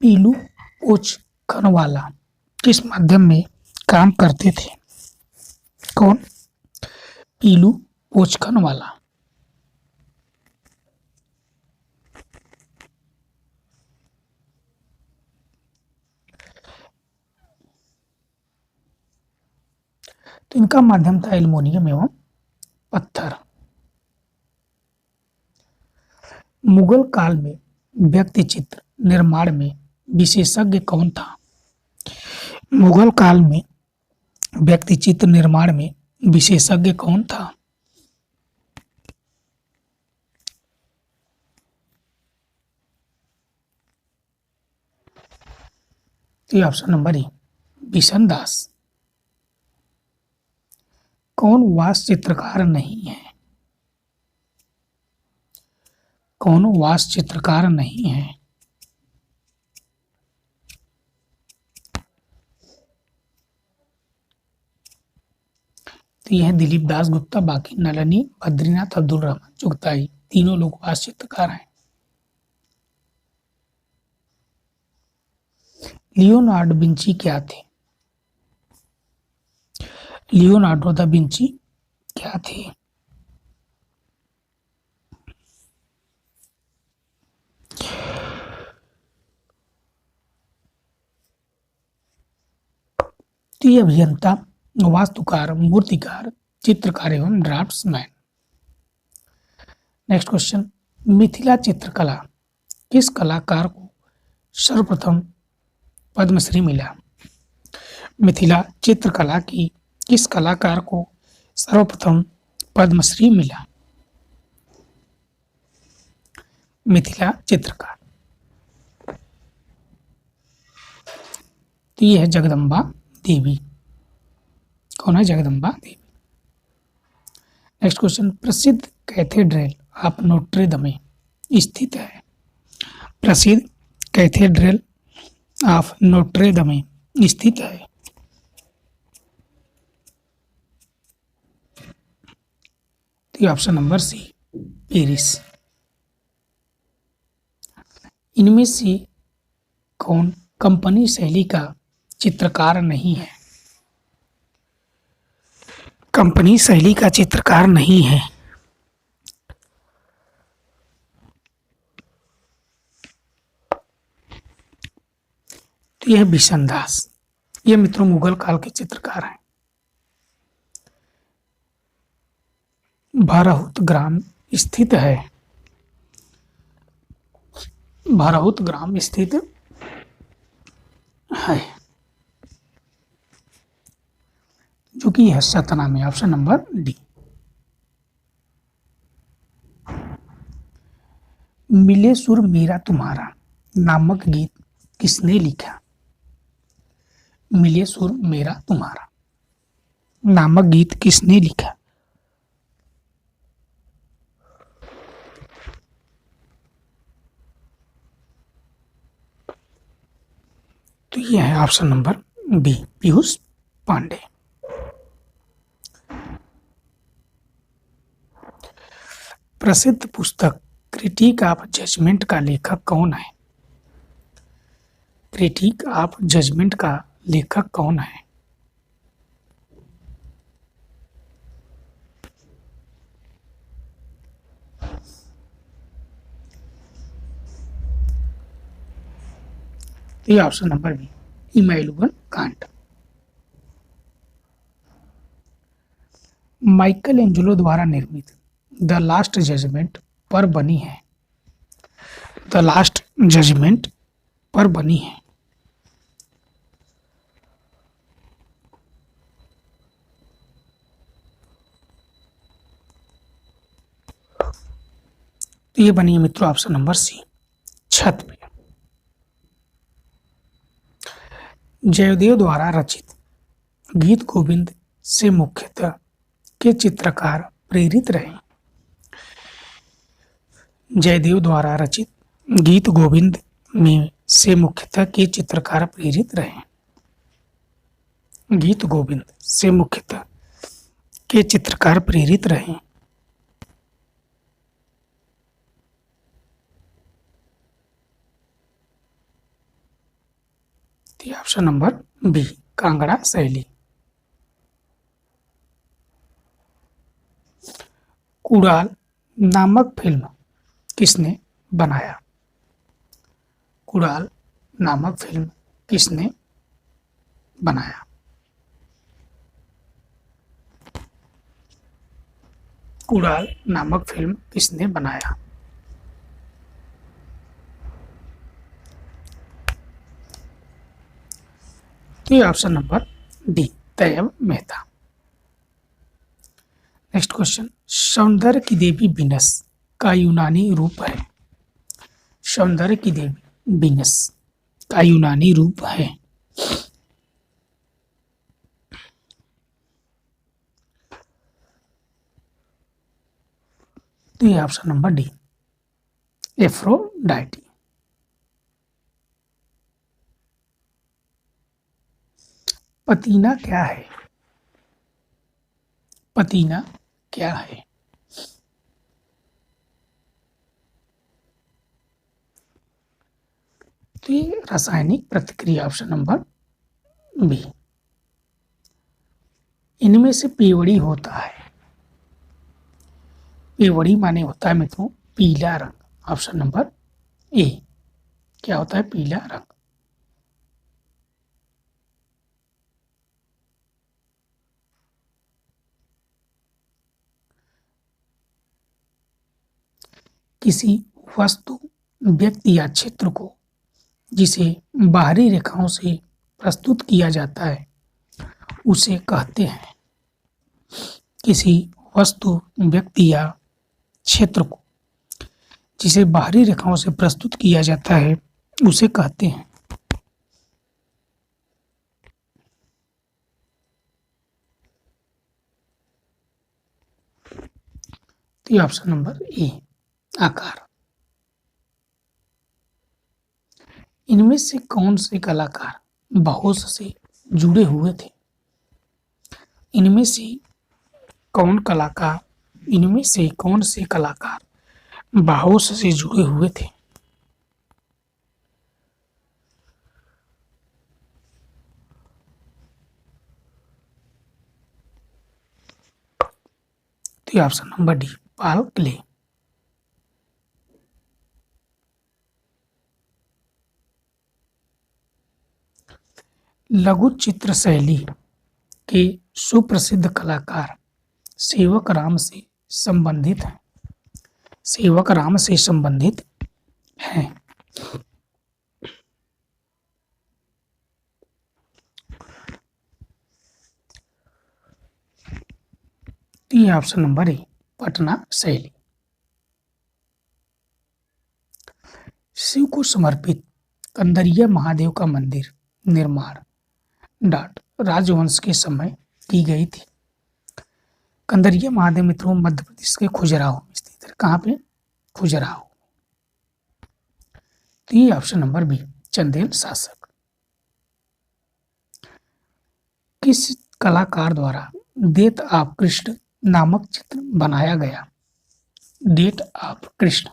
Piloo Pochkhanawala किस माध्यम में काम करते थे? कौन? पीलू पोचखनवाला। तो इनका माध्यम था एल्युमिनियम एवं पत्थर। मुगल काल में व्यक्ति चित्र निर्माण में विशेषज्ञ कौन था? मुगल काल में व्यक्ति चित्र निर्माण में विशेषज्ञ कौन था? तो ये ऑप्शन नंबर ए, बिशन दास। कौन वास्तु चित्रकार नहीं है? कौन वास्तु चित्रकार नहीं है? तो यह दिलीप दास गुप्ता, बाकी नलिनी, बद्रीनाथ, अब्दुल रहमान चुगताई, तीनों लोग वास्तु चित्रकार हैं। लियोनार्डो विंची क्या थे? लियोनार्डो दा विंची क्या थे? तो ये अभियंता, वास्तुकार, मूर्तिकार, चित्रकार एवं ड्राफ्ट्समैन। नेक्स्ट क्वेश्चन, मिथिला चित्रकला किस कलाकार को सर्वप्रथम पद्मश्री मिला? मिथिला चित्रकला की किस कलाकार को सर्वप्रथम पद्मश्री मिला? मिथिला चित्रकार। तो ये है जगदम्बा देवी। कौन है? जगदम्बा देवी। नेक्स्ट क्वेश्चन, प्रसिद्ध कैथेड्रल ऑफ नोट्रे दमे स्थित है? प्रसिद्ध कैथेड्रल ऑफ नोट्रे दमे स्थित है? तो ऑप्शन नंबर सी, पेरिस। इनमें से कौन कंपनी शैली का चित्रकार नहीं है? कंपनी शैली का चित्रकार नहीं है। तो यह बिशन दास। ये मित्रों मुगल काल के चित्रकार हैं। भारहुत ग्राम स्थित है। भारहुत ग्राम स्थित है, जो कि है सतना में। Option number D. मिले सुर मेरा तुम्हारा नामक गीत किसने लिखा? मिले सुर मेरा तुम्हारा नामक गीत किसने लिखा? तो ये है option number B, Piyush Pandey. प्रसिद्ध पुस्तक क्रिटिक ऑफ जजमेंट का लेखक कौन है? क्रिटिक ऑफ जजमेंट का लेखक कौन है? तो ये option number B, Immanuel Kant. Michelangelo द्वारा निर्मित द लास्ट जजमेंट पर बनी है। द लास्ट जजमेंट पर बनी है। तो ये बनी है मित्रों ऑप्शन नंबर सी, छत पे। जयदेव द्वारा रचित गीत गोविंद से मुख्यतः के चित्रकार प्रेरित रहे। जयदेव द्वारा रचित गीत गोविंद में से मुख्यतः के चित्रकार प्रेरित रहे। गीत गोविंद से मुख्यतः के चित्रकार प्रेरित रहे। ऑप्शन नंबर बी, कांगड़ा शैली। कुड़ाल नामक फिल्म किसने बनाया? कुड़ाल नामक फिल्म किसने बनाया? कुड़ाल नामक फिल्म किसने बनाया? तो ये option number D, Tyeb Mehta. Next question, सौंदर्य की देवी वीनस का यूनानी रूप है। सौंदर्य की देवी वीनस का यूनानी रूप है। तो ये ऑप्शन नंबर डी, एफ्रोडाइटी। पतीना क्या है? पतीना क्या है? तो ये रासायनिक प्रतिक्रिया, ऑप्शन नंबर बी। इनमें से पेवड़ी होता है। पेवड़ी माने होता है मित्रों पीला रंग, ऑप्शन नंबर ए। क्या होता है? पीला रंग। किसी वस्तु, व्यक्ति या क्षेत्र को जिसे बाहरी रेखाओं से प्रस्तुत किया जाता है उसे कहते हैं। किसी वस्तु, व्यक्ति या क्षेत्र को जिसे बाहरी रेखाओं से प्रस्तुत किया जाता है उसे कहते हैं। तो ऑप्शन नंबर ए, आकार। इनमें से कौन से कलाकार बाहोश से जुड़े हुए थे? इनमें से इनमें से कौन से कलाकार बाहोश से जुड़े हुए थे? तो ऑप्शन नंबर डी, पाल क्ले। लघु चित्र शैली के सुप्रसिद्ध कलाकार सेवक राम से संबंधित हैं। सेवक राम से संबंधित हैं। ये ऑप्शन नंबर ए, पटना शैली। शिव को समर्पित कंदरिया महादेव का मंदिर निर्माण डाट राजवंश के समय की गई थी। कंदरिया महादेव मित्रों मध्य प्रदेश के खजुराहो में स्थित है। कहाँ पे? खजुराहो। तो ये ऑप्शन नंबर बी, चंदेल शासक। किस कलाकार द्वारा डेथ ऑफ कृष्ण नामक चित्र बनाया गया? डेथ ऑफ कृष्ण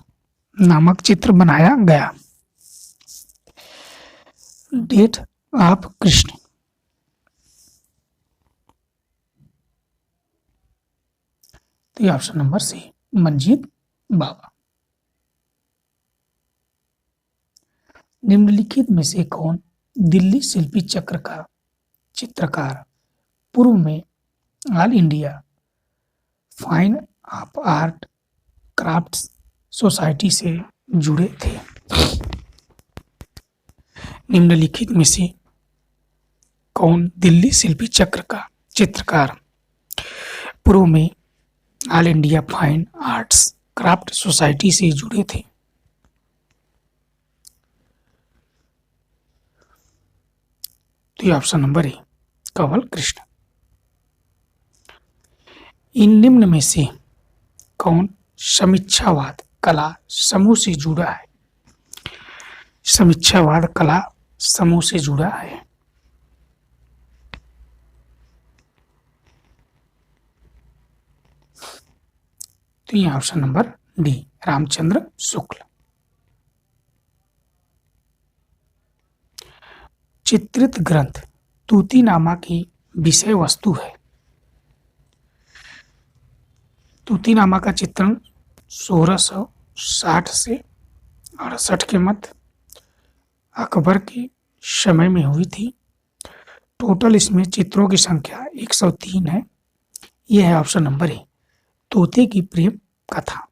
नामक चित्र बनाया गया। Death of Krishna. तो ये ऑप्शन नंबर सी, मंजीत बाबा। निम्नलिखित में से कौन दिल्ली शिल्पी चक्र का चित्रकार पूर्व में All India fine of art crafts society से जुड़े थे? निम्नलिखित में से कौन दिल्ली शिल्पी चक्र का चित्रकार पूर्व में All India Fine Arts Craft Society से जुड़े थे? तो ये option number A Kanwal Krishna. इन निम्न में से कौन समीक्षावाद कला समूह से जुड़ा है? समीक्षावाद कला समूह से जुड़ा है। तो ये option number D Ramchandra Shukla. चित्रित ग्रंथ तूतीनामा की विषय वस्तु है। तूतीनामा का चित्रण 1660 से 68 के मध्य अकबर के समय में हुई थी। टोटल इसमें चित्रों की संख्या 103 है। यह है ऑप्शन नंबर ए तोते की प्रेम कथा।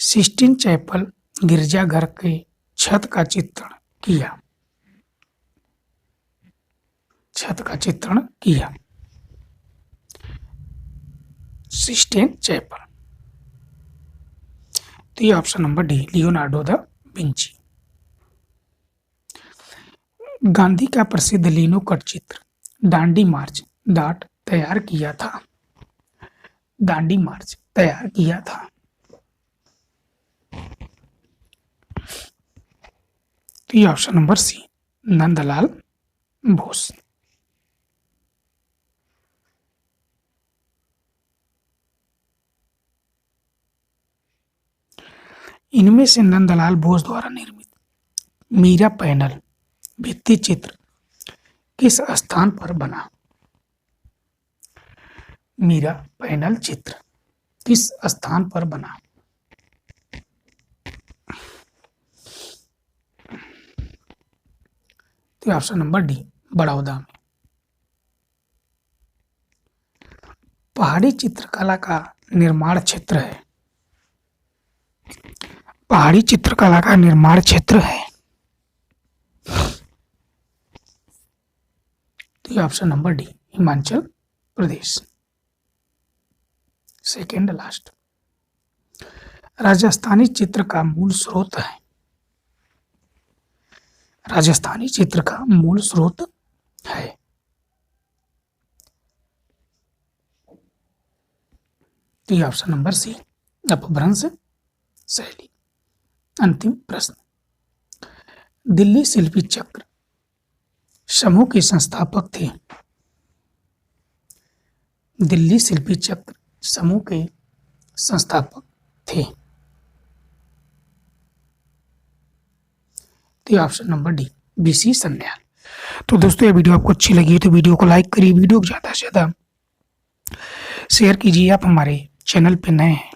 सिस्टीन चैपल गिरजाघर के छत का चित्रण किया। Sistine Chapel. तो ये option number D Leonardo da Vinci. Gandhi का प्रसिद्ध लिनो कट चित्र दांडी मार्च डाट तैयार किया था। तो ये option number C Nandalal Bose. इनमें से नंदलाल बोस द्वारा निर्मित मीरा पैनल भित्ति चित्र किस स्थान पर बना? मीरा पैनल चित्र किस स्थान पर बना? तो ऑप्शन नंबर डी बड़ौदा में। पहाड़ी चित्रकला का निर्माण क्षेत्र है। तो option number D Himachal Pradesh. Second last. Rajasthani चित्र का मूल स्रोत है। तो ये ऑप्शन नंबर सी अपभ्रंश शैली। अंतिम प्रश्न। दिल्ली शिल्पी चक्र समूह के संस्थापक थे। दिल्ली शिल्पी चक्र समूह के संस्थापक थे। तो option number D BC Sanyal. तो दोस्तों ये वीडियो आपको अच्छी लगी तो वीडियो को लाइक करिए, वीडियो को ज़्यादा से ज़्यादा शेयर कीजिए। आप हमारे चैनल पे नए हैं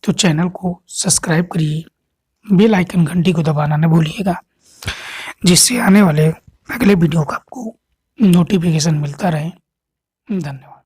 तो चैनल को सब्सक्राइब करिए, बेल आइकन घंटी को दबाना न भूलिएगा, जिससे आने वाले अगले वीडियो का आपको नोटिफिकेशन मिलता रहे। धन्यवाद।